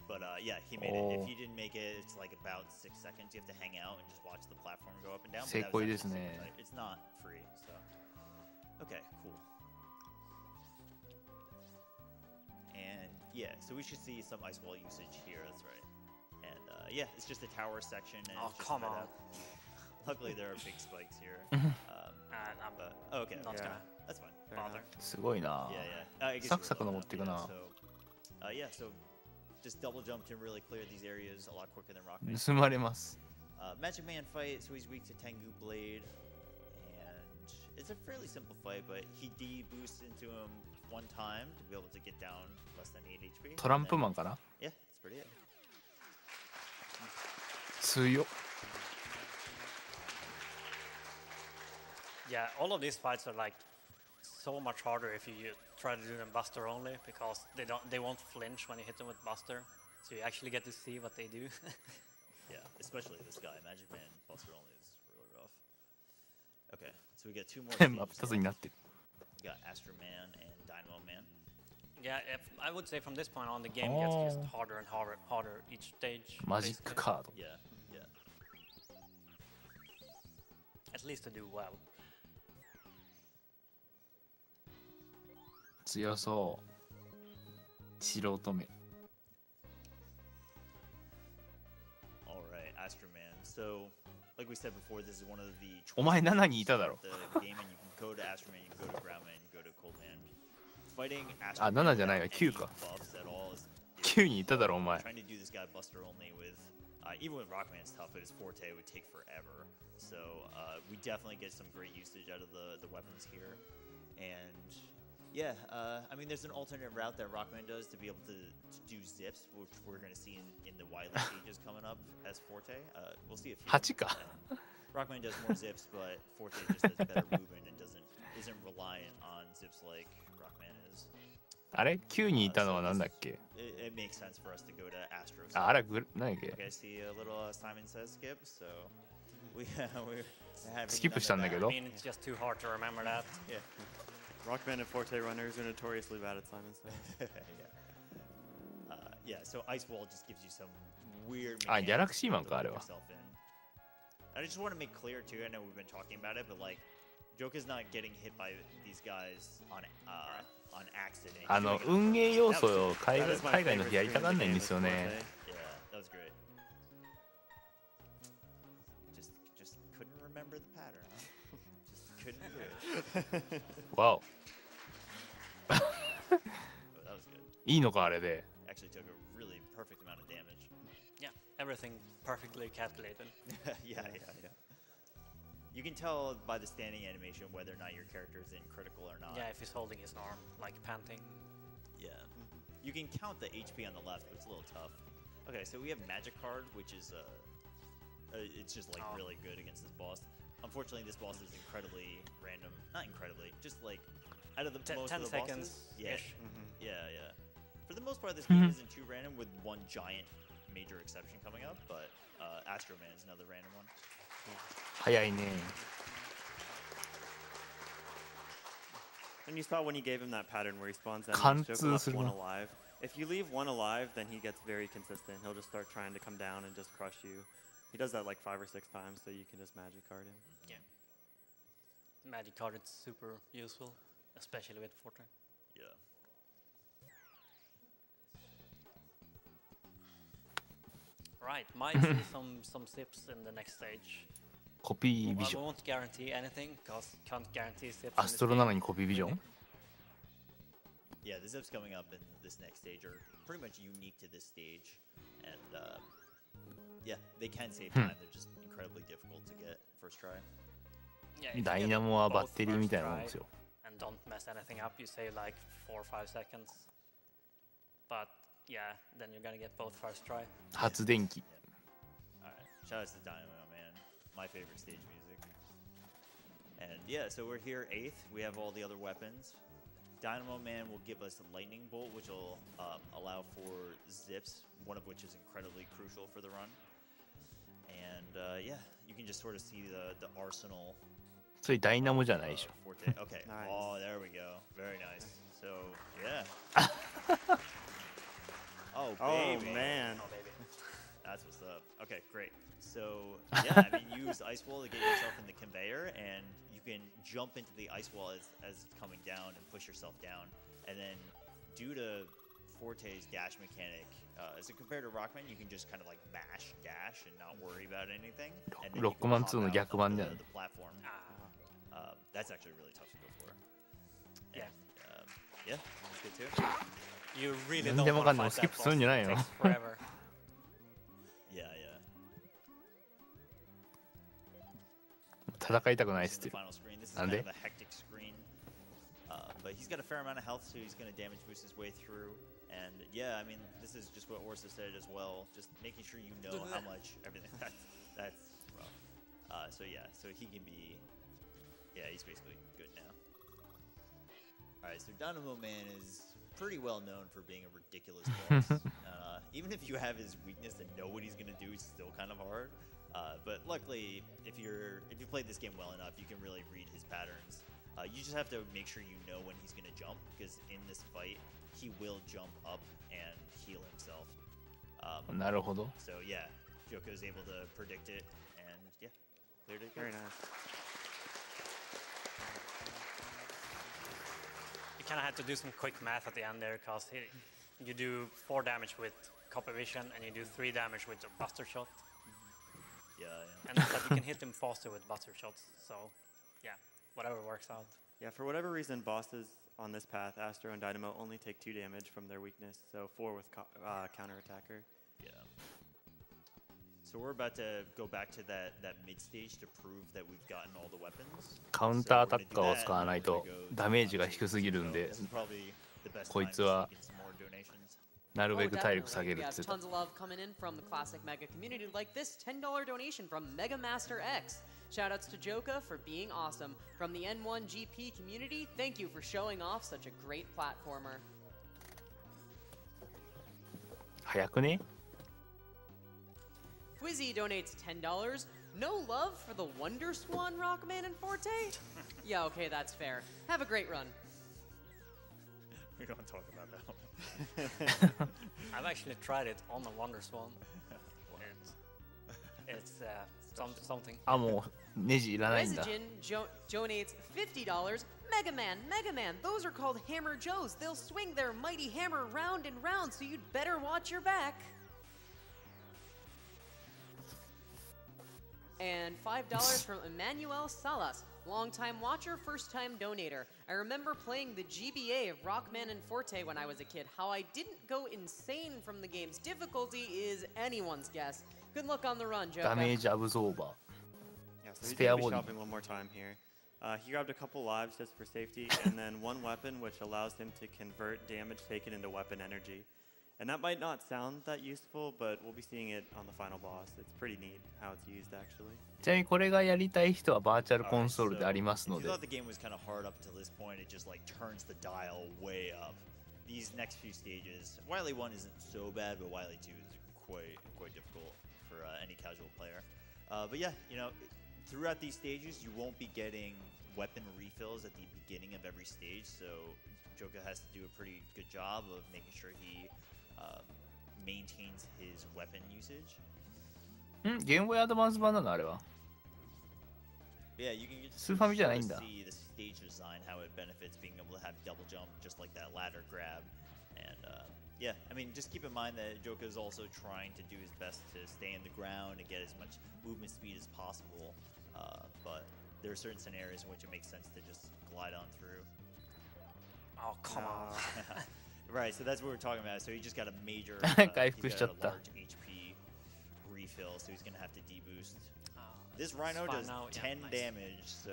But yeah, he made it. If he didn't make it, it's like about 6 seconds. You have to hang out and just watch the platform go up and down. But that was 成功ですね actually super tight. It's not free, so. Okay, cool. And yeah, so we should see some ice wall usage here. That's right. And yeah, it's just a tower section. And Oh, it's just come spread on. out. Luckily, there are big spikes here. And I'm But okay, not Yeah. gonna that's fine. Fair enough. bother. すごいな Yeah, yeah. I guess Sack you were sack low 登っていく enough, な yeah, so, yeah, so just double jumped and really cleared these areas a lot quicker than Rockman. 盗まれます Magic Man fight, so he's weak to Tengu Blade, and it's a fairly simple fight, but he D boosts into him one time to be able to get down less than 8 HP. トランプマンかな。 Yeah, it's pretty it. 強っ。 Yeah, all of these fights are like so much harder if you try to do them Buster only because they won't flinch when you hit them with Buster, so you actually get to see what they do. Yeah, especially this guy, Magic Man Buster only is really rough. Okay, so we get 2 more 真っ stages 二つになってる。 We got Astro Man and Dynamo Man. Yeah, I would say from this point on the game gets just harder and harder each stage. マジック basically. カード。 Yeah, yeah. At least to do well. 強そう。素人目。 All right, Astro Man. So, like we said before, this is one of the お前7にいただろ。 the game, and you can go to Astro Man, you can go to Ground Man, you can go to Cold Man. Fighting Astro あ、 Man 7じゃないわ、 without 9 any か。 buffs at all is 9にいただろ、お前。 trying to do this guy Buster only with even with Rockman's tough, but his forte would take forever. So we definitely get some great usage out of the weapons here. And yeah, I mean, there's an alternate route that Rockman does to be able to do zips, which we're going to see in the wily stages coming up as forte. We'll see a few. 8か。 Rockman does more zips, but forte just has better movement and isn't reliant on zips like Rockman is. あれ ?9 にいたのはなんだっけ。 It makes sense for us to go to Astro. あ、あれグル、何だっけ。 Okay, I see a little Simon Says skip, so we haven't スキップ done したんだ that け I ど。 mean, it's just too hard to remember that. Yeah. Rockman and Forte runners are notoriously bad at Simon Says. Yeah, so Ice Wall just gives you some weird あ、ギャラクシーマン mechanics か、あ to れ put は。 yourself in. I just want to make clear too, I know we've been talking about it, but like Joker's not getting hit by these guys on accident. あの、 He's doing it 運営要素 That was を海 That 外 is my 海外の favorite 人やりた screen がん in ない the ん game です is よね。 Forte. Yeah, that was great. Just couldn't remember the pattern, huh? Just couldn't do it. わお。 Oh, that was good. いいのか、あれで。 Actually took a really perfect amount of damage. Yeah, everything perfectly calculated. Yeah. You can tell by the standing animation whether or not your character is in critical or not. Yeah, if he's holding his arm, like panting. Yeah. You can count the HP on the left, but it's a little tough. Okay, so we have Magic Card, which is it's just like really good against this boss. Unfortunately, this boss is incredibly random. Not incredibly, just like out of the most 10 of the seconds. bosses. Yeah. Ish. Yeah. For the most part, this game isn't too random, with one giant major exception coming up. But Astro Man is another random one. 早いね。 And you saw when he gave him that pattern where he spawns enemies, 貫 Joker 通 left する one な。 alive. If you leave one alive, then he gets very consistent. He'll just start trying to come down and just crush you. He does that like 5 or 6 times, so you can just magic card him. Yeah. Magic card is super useful, especially with Forte. Yeah. Right, might see some sips in the next stage. コピー I ビジョン。 won't guarantee anything, because can't guarantee sips. アストロなのにコピービジョン。 Yeah, the zips coming up in this next stage are pretty much unique to this stage, and yeah, they can save time. They're just incredibly difficult to get first try. Yeah, if you ダイ get ナモは both バッテリーみ first たいなもん try ですよ。 and don't mess anything up, you save like 4 or 5 seconds. But yeah, then you're gonna get both first try. 発電機。 All right, shout out to Dynamo Man, my favorite stage music. And yeah, so we're here 8th. We have all the other weapons. Dynamo Man will give us a lightning bolt, which will allow for zips, one of which is incredibly crucial for the run. And yeah, you can just sort of see the arsenal. それダイナモじゃないでしょ。 Forte. Okay. Nice. Oh, there we go. Very nice. So yeah. Oh, Oh baby. man. Oh, baby. That's what's up. Okay, great. So yeah, I mean, use Ice Wall to get yourself in the conveyor, and you can jump into the Ice Wall as it's coming down and push yourself down. And then, due to Forte's dash mechanic, as compared to Rockman, you can just kind of like mash dash and not worry about anything. And then you can ロックマン pop 2の out 逆版じゃ of ん。 the platform. That's actually really tough to go for. Yeah. And, yeah, that's good too. You really 何 don't でも want か to んでも fight スキッ that プする boss. んじゃない It の takes forever. Yeah. 戦いたくないっ This す is って the final screen. This is なん kind で of a hectic screen. But he's got a fair amount of health, so he's going to damage boost his way through. And yeah, I mean, this is just what Orsa said as well. Just making sure you know how much everything. That's rough. So yeah, so he can be. Yeah, he's basically good now. All right, so Dynamo Man is pretty well known for being a ridiculous boss. Even if you have his weakness and know what he's gonna do, it's still kind of hard. But luckily, if you played this game well enough, you can really read his patterns. You just have to make sure you know when he's gonna jump, because in this fight, he will jump up and heal himself. なるほど。 So yeah, Joko is able to predict it, and yeah, cleared it. Very nice. You kind of had to do some quick math at the end there, because you do 4 damage with Copper Vision, and you do 3 damage with a Buster Shot. Yeah. And but you can hit him faster with Buster Shots, so yeah, whatever works out. Yeah, for whatever reason, bosses on this path, Astro and Dynamo, only take 2 damage from their weakness, so 4 with counter-attacker. Yeah. So we're about to go back to that mid stage to prove that we've gotten all the weapons. カウンターアタッカーを使わないとダメージが低すぎるんで、こいつはなるべく体力下げるって言ってた。 Tons of love coming in from the classic Mega community, like this $10 donation from Mega Master X. Shoutouts to Joka for being awesome. From the N1 GP community, thank you for showing off such a great platformer. 早くね？ Quizzy donates $10. No love for the Wonder Swan Rockman and Forte? Yeah, okay, that's fair. Have a great run. We don't talk about that one. I've actually tried it on the Wonder Swan. It's something. あ、もうネジいらないんだ。 Resijin donates $50. Mega Man, those are called Hammer Joes. They'll swing their mighty hammer round and round, so you'd better watch your back. And $5 from Emmanuel Salas, longtime watcher, first-time donator. I remember playing the GBA of Rockman and Forte when I was a kid. How I didn't go insane from the game's difficulty is anyone's guess. Good luck on the run, Joe. ダメージアブゾーバー。 Yeah, so he's Spare going to be body. shopping one more time here. He grabbed a couple lives just for safety, and then 1 weapon which allows him to convert damage taken into weapon energy. And that might not sound that useful, but we'll be seeing it on the final boss. It's pretty neat how it's used, actually. ちなみにこれがやりたい人はバーチャルコンソールでありますの If で you thought the game was kind of hard up to this point, it just like turns the dial way up. These next few stages, Wily 1 isn't so bad, but Wily 2 is quite difficult for any casual player. But yeah, you know, throughout these stages, you won't be getting weapon refills at the beginning of every stage, so Joka has to do a pretty good job of making sure he maintains his weapon usage. ゲームボーイアドバンス版なのあれは。 Yeah, you can just スーファミじゃないんだ。 see the stage design, how it benefits being able to have double jump, just like that ladder grab. And yeah, I mean, just keep in mind that Joka is also trying to do his best to stay in the ground and get as much movement speed as possible. But there are certain scenarios in which it makes sense to just glide on through. Oh, come on. Right, so that's what we're talking about. So he just got a major, 回復しちゃ he's っ got a た。 large HP refill, so he's gonna have to deboost. This This Rhino fine does now, yeah, 10 nice. damage, so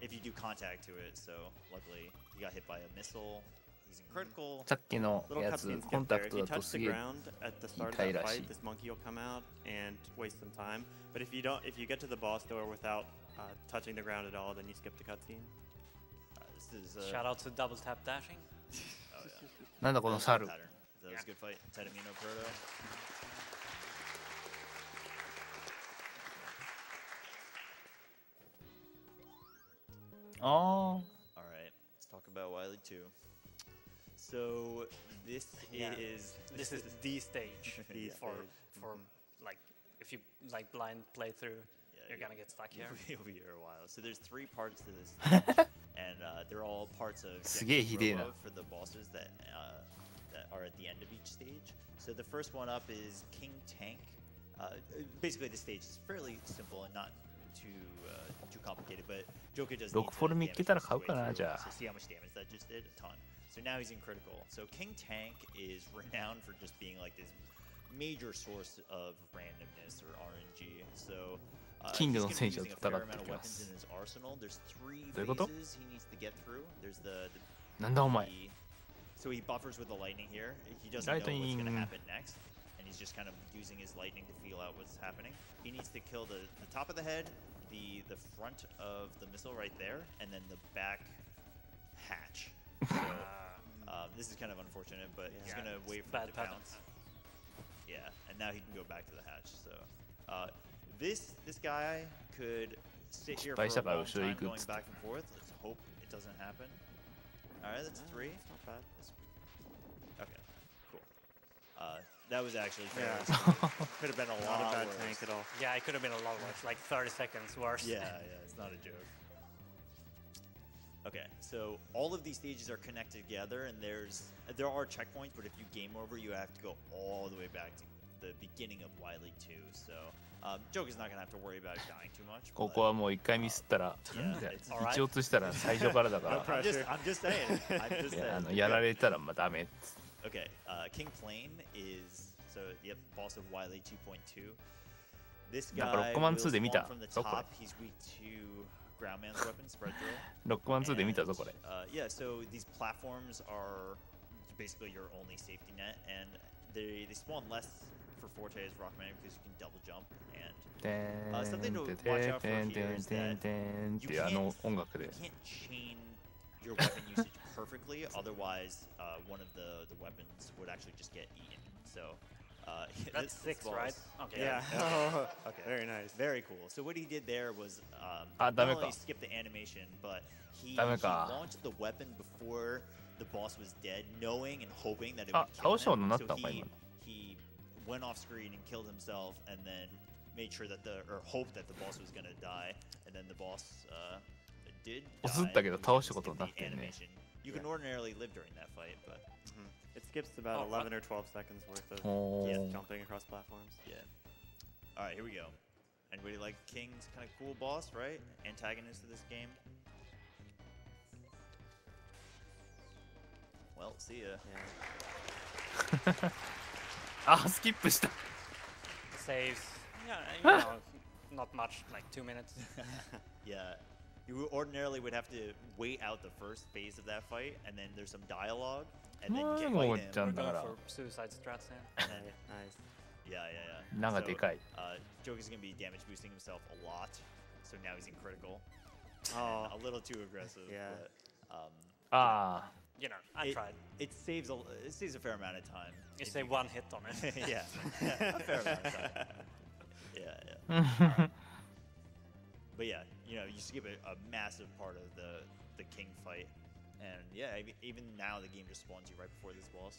if you do contact to it, so luckily he got hit by a missile. He's in critical. さっきの Little やつ cutscene コン skip タ there. ク If ト you だと touch す the げえ ground at the start of 痛い that らしい。 fight, this monkey will come out and waste some time. But if you get to the boss door without touching the ground at all, then you skip the cutscene. This is Shout out to double tap dashing. oh, yeah. なんだこの猿。 Pattern. That was a good fight. Tedamino Proto. Oh. All right, let's talk about Wily 2. So this Yeah. is This is the stage Yeah. for like if you like blind playthrough, Yeah, you're gonna get stuck here. You'll be here a while. So there's 3 parts to this stage, and they're all parts of すげえひでえな。 Robo for the bosses that are at the end of each stage. So the first one up is King Tank. Basically, the stage is fairly simple and not too complicated, but Joka does. ロックフォル見っけたら買うかなじゃあ。 So see how much damage that just did? A ton. So now he's in critical. So King Tank is renowned for just being like this major source of randomness or RNG. So キングの he's 戦 gonna 士 be と using a 戦 fair って amount き of ま weapons す in。his arsenal. There's 3どういうこと？ phases he needs to get through. There's the なんだお前。 So he buffers with the lightning here. He doesn't know what's going to Lightning. happen next, and he's just kind of using his lightning to feel out what's happening. He needs to kill the top of the head, the front of the missile right there, and then the back hatch. So this is kind of unfortunate, but he's going to wait for it to bounce. Yeah, and now he can go back to the hatch. So this guy could sit here for a long time going back and forth. Let's hope it doesn't happen. All right, that's 3. It's not bad. Okay, cool. That was actually fair. Yeah. Could have been a Not lot a bad worse. tank at all. Yeah, it could have been a lot worse, like 30 seconds worse. Yeah, it's not a joke. Okay, so all of these stages are connected together, and there are checkpoints, but if you game over, you have to go all the way back to the beginning of Wily 2. So Joker's not gonna have to worry about dying too much. ここはもう1回ミスったら、一落としたら最初からだから。 I'm just saying. I'm just いや saying. やられたらまあダメ。 Okay, King Flame is yep, boss of Wily 2.2. This なんかロッ guy クマン will 2で見た spawn from the ぞこれ。 top. He's weak to Groundman's weapon, Spread Drill. ロックマン2で見たぞこれ。 Yeah, so these platforms are basically your only safety net, and they spawn less for Forte as Rockman because you can double jump. And something to watch out for here is that you can't chain your weapon usage perfectly, otherwise one of the weapons would actually just get eaten. So That's 6, right? Okay. Yeah. Okay. Very nice. Very cool. So what he did there was not ダメ only か。 skip the animation, but he ダメか。 launched the weapon before the boss was dead, knowing and hoping that it あ、 would 倒 kill したことになっ him. た So のか今。 he went off screen and killed himself, and then made sure that or hoped that the boss was gonna die, and then the boss did 押すっ die. たけど We 倒した skip ことになっ the てんね。 animation. You can ordinarily live during that fight, but It skips about 11 or 12 seconds worth of おー jumping across platforms. yeah. All right, here we go. Anybody like King's kind of cool boss, right? Antagonist of this game. Well, see ya. Yeah. あ、スキップした。 Saves. Yeah, you know, not much, like 2 minutes. Yeah. You ordinarily would have to wait out the first phase of that fight, and then there's some dialogue, and then you can Well, fight him. done. We're going Dara. for suicide strats here. Nice. Yeah. なんか So, でかい。 Joker's gonna be damage boosting himself a lot, so now he's in critical. Oh. A little too aggressive. Yeah. But, ああ。 You know, I tried. it saves a fair amount of time. You if say one hit on it. yeah, a fair amount of time. Yeah. But yeah, you know, you skip a massive part of the King fight, and yeah, even now the game just spawns you right before this boss.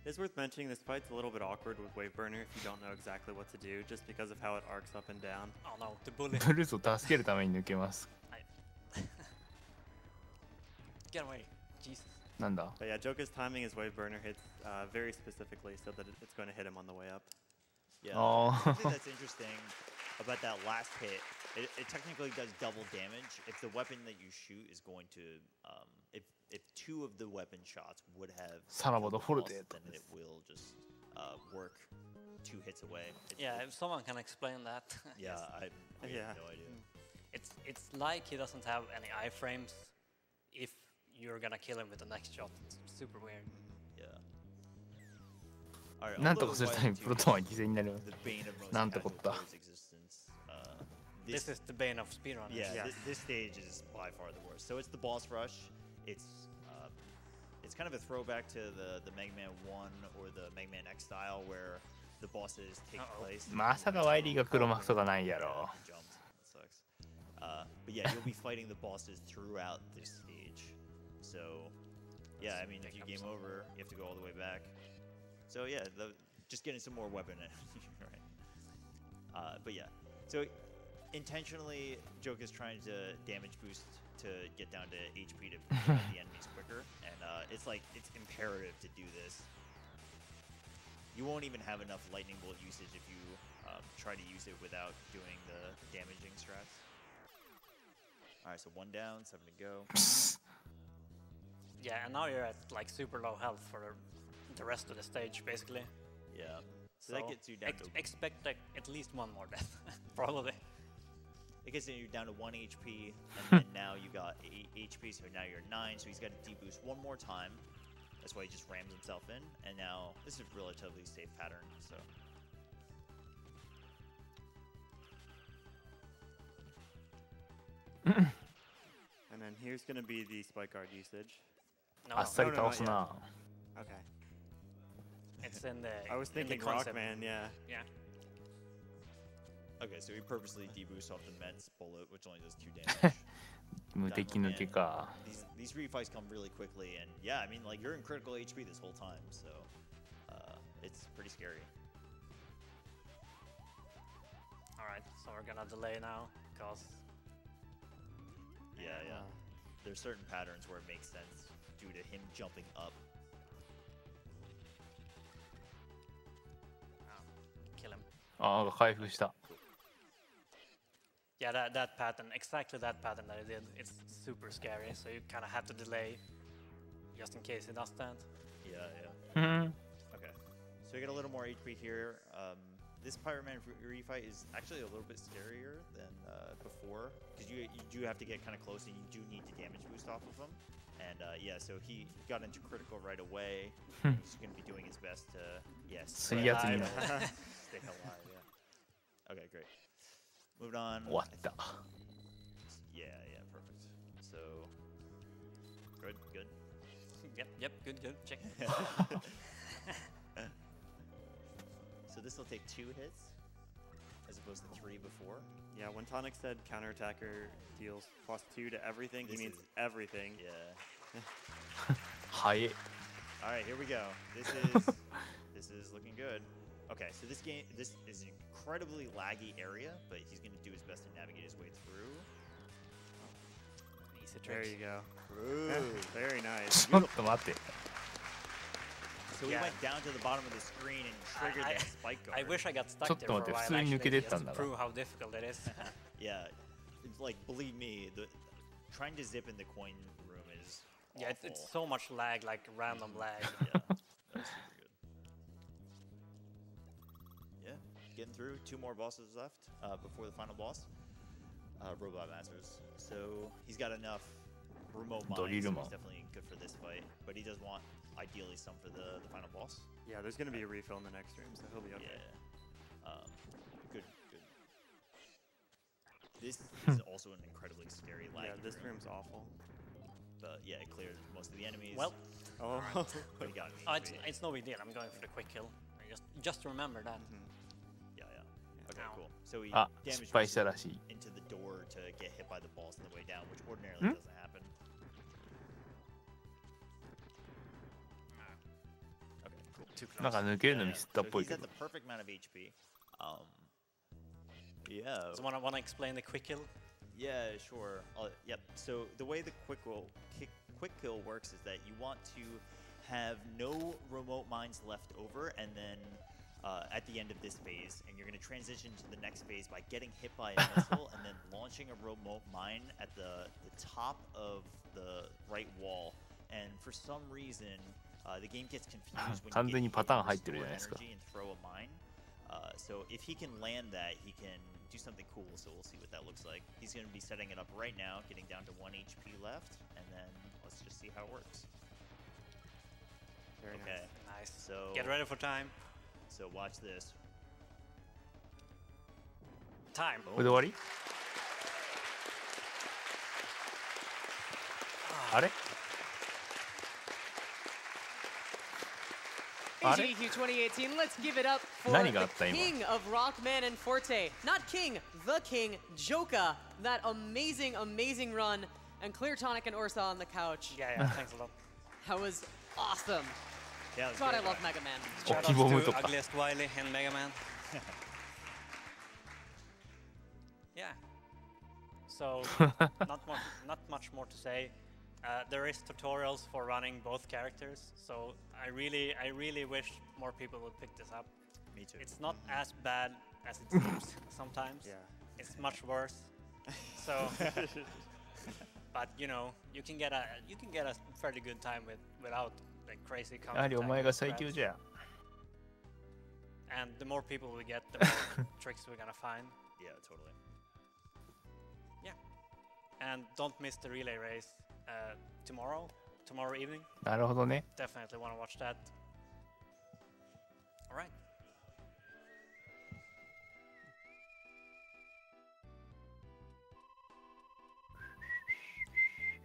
It's worth mentioning this fight's a little bit awkward with Wave Burner if you don't know exactly what to do, just because of how it arcs up and down. Oh no, the bully. ブルースを助けるために抜けます。 Get away. Jesus. なんだ But yeah, Joker's timing his Wave Burner hits very specifically so that it's going to hit him on the way up. Yeah. Oh. Something that's interesting about that last hit, it technically does double damage. If the weapon that you shoot is going to, if 2 of the weapon shots would have Son of a killed the Ford boss, it. then it will just work 2 hits away. Yeah, if someone can explain that. Yeah, I Yeah. have no idea. It's like he doesn't have any iframes if you're gonna kill him with the next shot. It's super weird. Yeah. All right, なんとかするためにプロトンは犠牲になる。 the bane of most なんてこ casual った players' existence. This is the bane of speedrunners. Yeah, this stage is by far the worst. So it's the boss rush. It's kind of a throwback to the Mega Man 1 or the Mega Man X style where the bosses take place. まさかワイリーが黒幕とかないやろ。 Jumps. That sucks. But yeah, you'll be fighting the bosses throughout this stage. So yeah, I mean, if you game over, you have to go all the way back. So yeah, just getting some more weapon in, right? But yeah, so intentionally, Joker's trying to damage boost to get down to HP to kill the enemies quicker, and it's imperative to do this. You won't even have enough lightning bolt usage if you try to use it without doing the damaging strats. All right, so 1 down, 7 to go. Yeah, and now you're at like super low health for the rest of the stage, basically. Yeah. So that gets you down to expect like, at least 1 more death, probably. it gets you down to 1 HP, and then now you got 8 HP, so now you're 9. So he's got to deboost one more time. That's why he just rams himself in, and now this is a relatively safe pattern. So. And then here's going to be the spike guard usage. No, あっさり倒すな。 Okay. it's in the. I was in the thinking concept. Rockman, yeah. Yeah. Okay, so he purposely deboosts off the Mets bullet, which only does 2 damage. 無敵抜けか。 These refights come really quickly, and yeah, I mean, like, you're in critical HP this whole time, so it's pretty scary. Alright, so we're gonna delay now, because. Yeah. There's certain patterns where it makes sense due to him jumping up. Kill him. ああ、回復した。 Yeah, that pattern, exactly that pattern that I did, it's super scary, so you kind of have to delay just in case he does that. Yeah. Okay, so we get a little more HP here. This Pyroman refight is actually a little bit scarier than before, because you do have to get kind of close and you do need to damage boost off of him. And yeah, so he got into critical right away. He's going to be doing his best to, stay alive. Stay alive, yeah. Okay, great. Moved on. What the? Yeah, perfect. So, good. Yep, good, check. So this will take 2 hits, as opposed to 3 before. Yeah, when Tonic said counterattacker deals +2 to everything, he means everything. Yeah. 早い。 All right, here we go. This is looking good. Okay, so this is an incredibly laggy area, but he's going to do his best to navigate his way through. Easy There tricks. you go. Ooh. Very nice. ちょっと待って。 So we went down to the bottom of the screen and triggered that spike guard. I wish I got stuck ちょっ there と for 待 a って、 while 普通に抜け actually, てった just ん to だな。 prove how difficult it is. Yeah, it's like, believe me, trying to zip in the coin room is awful. Yeah, it's so much lag, like random lag. Yeah, that was super good. Yeah, getting through. 2 more bosses left before the final boss. Robot Masters. So he's got enough remote mines. So he's definitely good for this fight, but he does want ideally some for the final boss. Yeah, there's going to be a refill in the next room, so he'll be okay. Yeah. Good. This is also an incredibly scary lag. Yeah, this room's awful. But yeah, it cleared most of the enemies. Well, Oh. But he got me. oh, it's no big deal. I'm going for the quick kill. Just remember that. Yeah. Okay, cool. So he あ、 damaged 失敗したらしい。 into the door to get hit by the balls on the way down, which ordinarily doesn't happen. Okay, cool. Too close. なんか抜けるのミスったっ So ぽい he's け at ど the。perfect amount of HP. Yeah. So wanna explain the quick kill? Yeah, sure. Yep. So the way the quick kill works is that you want to have no remote mines left over, and then at the end of this phase, and you're going to transition to the next phase by getting hit by a missile and then launching a remote mine at the top of the right wall. And for some reason, the game gets confused when 完 you 全 get に hit パターン and 入ってるじゃ restore ないですか。 energy and throw a mine. So if he can land that, he can do something cool, so we'll see what that looks like. He's going to be setting it up right now, getting down to 1 HP left, and then let's just see how it works. Very Okay, Nice. so Get ready for time. So watch this. Time. これで終わり？あれ？ AGDQ 2018, let's give it up for 何があ the った今？ king of Rockman and Forte. Not king, the king, Joka. That amazing, amazing run. And Clear Tonic and Ursa on the couch. Yeah, thanks a lot. That was awesome. Yeah, it was God, I great. love Mega Man. 置 Shout きボム outs と to か。 Ugliest Wily and Mega Man. Yeah. So not much more to say. There is tutorials for running both characters, so I really wish more people would pick this up. Me too. It's not as bad as it seems sometimes. Yeah. It's much worse. So, but you know, you can get a fairly good time without like crazy やはりお前が最強 counterattack. じゃ。 And the more people we get, the more tricks we're gonna find. Yeah, totally. And don't miss the relay race tomorrow evening. なるほどね。 Definitely want to watch that. All right.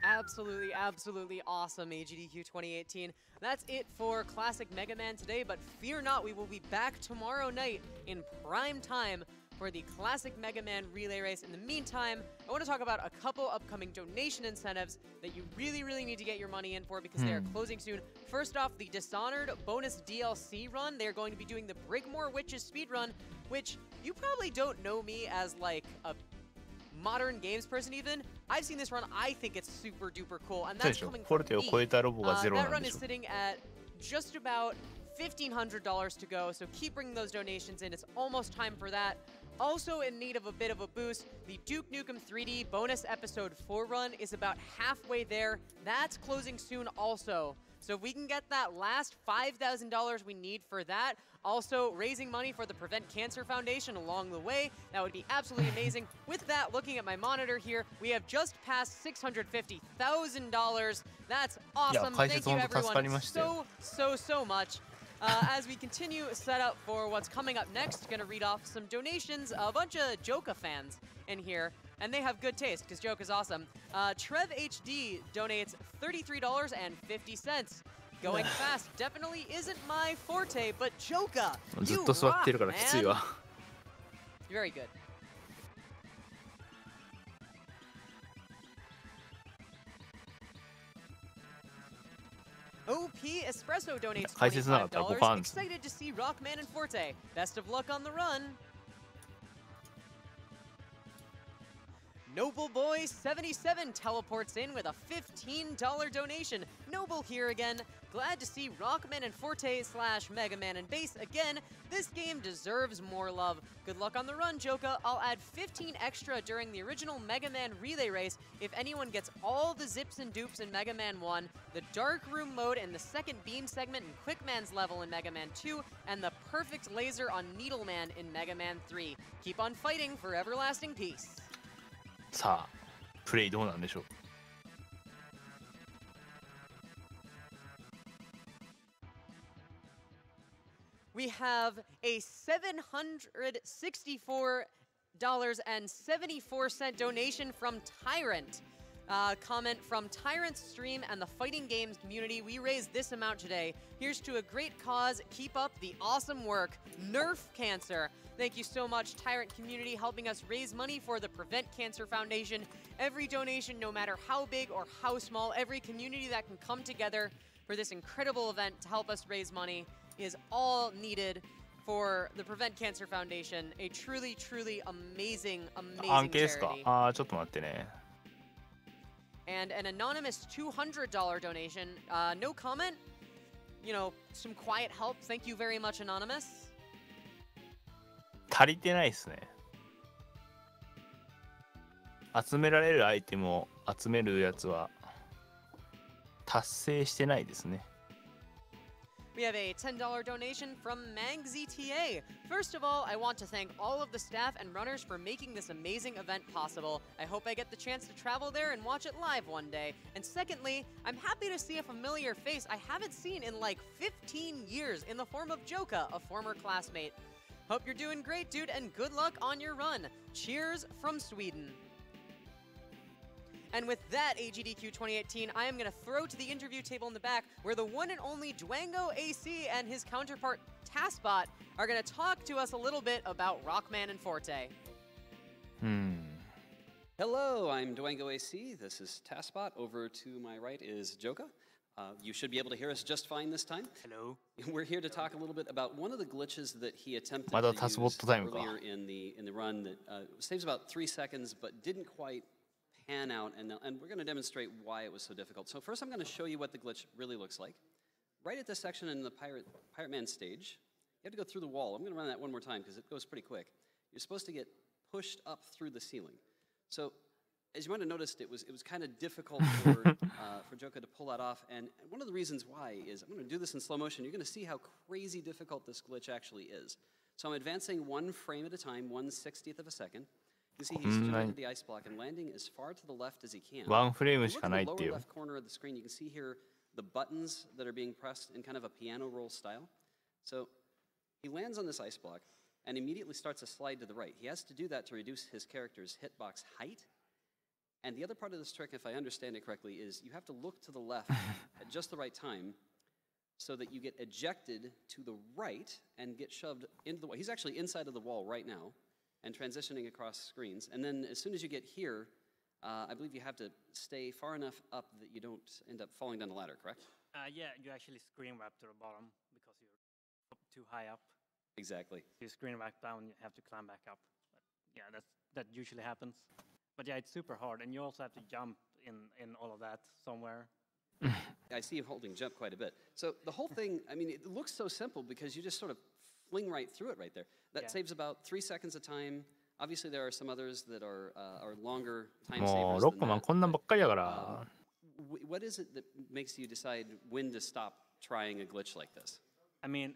Absolutely, absolutely awesome, AGDQ 2018. That's it for Classic Mega Man today, but fear not, we will be back tomorrow night in prime time for the Classic Mega Man Relay Race. In the meantime, I want to talk about a couple upcoming donation incentives that you really, really need to get your money in for because they are closing soon. First off, the Dishonored bonus DLC run. They're going to be doing the Brigmore Witches speedrun, which you probably don't know me as like a modern games person even. I've seen this run. I think it's super duper cool, and that's coming from me. That run is sitting at just about $1,500 to go, so keep bringing those donations in. It's almost time for that. Also in need of a bit of a boost, the Duke Nukem 3D bonus episode 4 run is about halfway there. That's closing soon also. So if we can get that last $5,000 we need for that, also raising money for the Prevent Cancer Foundation along the way, that would be absolutely amazing. With that, looking at my monitor here, we have just passed $650,000. That's awesome. Thank you everyone so much. As we continue set up for what's coming up next, gonna read off some donations. A bunch of Joka fans in here, and they have good taste because Joka is awesome. Trev HD donates $33.50. Going fast definitely isn't my forte, but Joka, you rock, man. Very good. OP Espresso donates $25. Excited to see Rockman and Forte. Best of luck on the run. Noble Boy 77 teleports in with a $15 donation. Noble here again. Glad to see Rockman and Forte / Mega Man and Bass again. This game deserves more love. Good luck on the run, Joka. I'll add 15 extra during the original Mega Man Relay Race if anyone gets all the zips and dupes in Mega Man 1, the Dark Room mode and the second beam segment in Quickman's level in Mega Man 2, and the perfect laser on Needleman in Mega Man 3. Keep on fighting for everlasting peace. さあ、プレイどうなんでしょう。We have a $764.74 donation from Tyrant. Comment from Tyrant's stream and the fighting games community. We raised this amount today. Here's to a great cause. Keep up the awesome work. Nerf cancer. Thank you so much, Tyrant community, helping us raise money for the Prevent Cancer Foundation. Every donation, no matter how big or how small, every community that can come together for this incredible event to help us raise money is all needed for the Prevent Cancer Foundation. A truly, truly amazing, amazing charity. ちょっと待ってね。And an anonymous $200 donation. No comment. You know, some quiet help. Thank you very much, anonymous. 足りてないですね。集められるアイテムを集めるやつは達成してないですね。We have a $10 donation from MangZTA. First of all, I want to thank all of the staff and runners for making this amazing event possible. I hope I get the chance to travel there and watch it live one day. And secondly, I'm happy to see a familiar face I haven't seen in like 15 years in the form of Joka, a former classmate. Hope you're doing great, dude, and good luck on your run. Cheers from Sweden. And with that, AGDQ 2018, I am going to throw to the interview table in the back where the one and only Dwango AC and his counterpart Taskbot are going to talk to us a little bit about Rockman and Forte. Hello, I'm Dwango AC. This is Taskbot. Over to my right is Joka. You should be able to hear us just fine this time. Hello. We're here to talk a little bit about one of the glitches that he attempted to use earlier in the run that saves about 3 seconds but didn't quite pan out, and we're going to demonstrate why it was so difficult. So first I'm going to show you what the glitch really looks like. Right at this section in the Pirate Man stage, you have to go through the wall. I'm going to run that one more time because it goes pretty quick. You're supposed to get pushed up through the ceiling. So as you might have noticed, it was kind of difficult for Joka to pull that off, and one of the reasons why is, I'm going to do this in slow motion. You're going to see how crazy difficult this glitch actually is. So I'm advancing 1 frame at a time, 1/60th of a second. You see, he's turned the ice block and landing as far to the left as he can. ワンフレームし Look か at ない the ってい lower う。 left corner of the screen. You can see here the buttons that are being pressed in kind of a piano roll style. So he lands on this ice block and immediately starts a slide to the right. He has to do that to reduce his character's hitbox height. And the other part of this trick, if I understand it correctly, is you have to look to the left at just the right time so that you get ejected to the right and get shoved into the wall. He's actually inside of the wall right now and transitioning across screens. And then as soon as you get here, I believe you have to stay far enough up that you don't end up falling down the ladder, correct? Yeah, you actually screen wrap to the bottom because you're up too high up. Exactly. You screen wrap down, you have to climb back up. But yeah, that usually happens. But yeah, it's super hard, and you also have to jump in all of that somewhere. I see you holding jump quite a bit. So the whole thing, I mean, it looks so simple because you just sort of fling right through it right there. That saves about 3 seconds of time. Obviously, there are some others that are longer time もう savers ロッ than クマン that. こんなんばっかりやから。 What is it that makes you decide when to stop trying a glitch like this? I mean,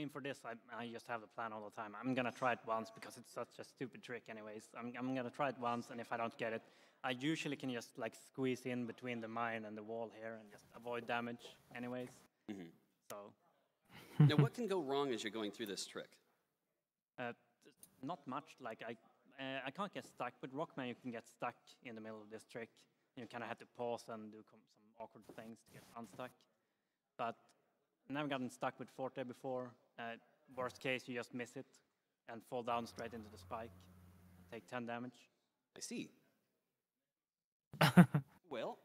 for this, I just have a plan all the time. I'm gonna try it once because it's such a stupid trick, anyways. I'm gonna try it once, and if I don't get it, I usually can just like squeeze in between the mine and the wall here and just avoid damage, anyways. So. Now, what can go wrong as you're going through this trick? Not much. Like I can't get stuck, but Rockman you can get stuck in the middle of this trick. You kind of have to pause and do some awkward things to get unstuck. But I've never gotten stuck with Forte before. Worst case, you just miss it and fall down straight into the spike. Take 10 damage. I see. Well,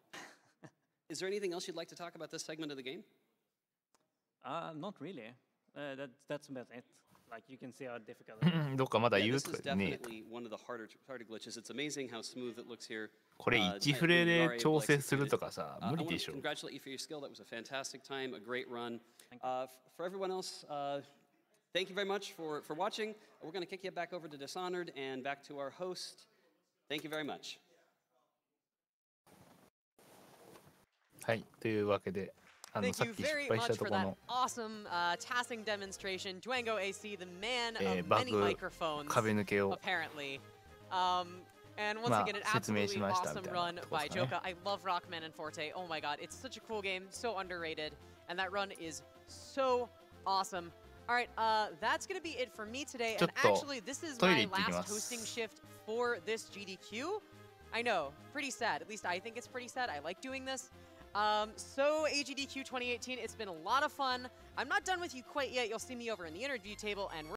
is there anything else you'd like to talk about this segment of the game? Not really. That's about it. Like you can see how difficult it is. どっかまだ Yeah, 言う this と is かね。 definitely one of the harder glitches. It's amazing how smooth it looks here. これ1フレで調整するとかさ、無理でしょ。 I want to congratulate you for your skill. That was a fantastic time, a great run. For everyone else, thank you very much for watching. We're going to kick you back over to Dishonored and back to our host. Thank you very much. はい、というわけで。Thank さっ you き失 very 敗した much と for ころ that の awesome tassing demonstration. Dwango AC, the man of バ many グ microphones, 壁抜けを apparently. And once まあ again, an 説明し absolutely ましたみ awesome たい run なとこ by ですかね。 Joka. I love Rockman and Forte. Oh my god, it's such a cool game, so underrated, and that run is so awesome. All right, that's gonna be it for me today. And ちょっと actually, this is トイレ my 行ってきま last す。 hosting shift for this GDQ. I know, pretty sad. At least I think it's pretty sad. I like doing this. So AGDQ 2018, it's been a lot of fun. I'm not done with you quite yet. You'll see me over in the interview table, and we're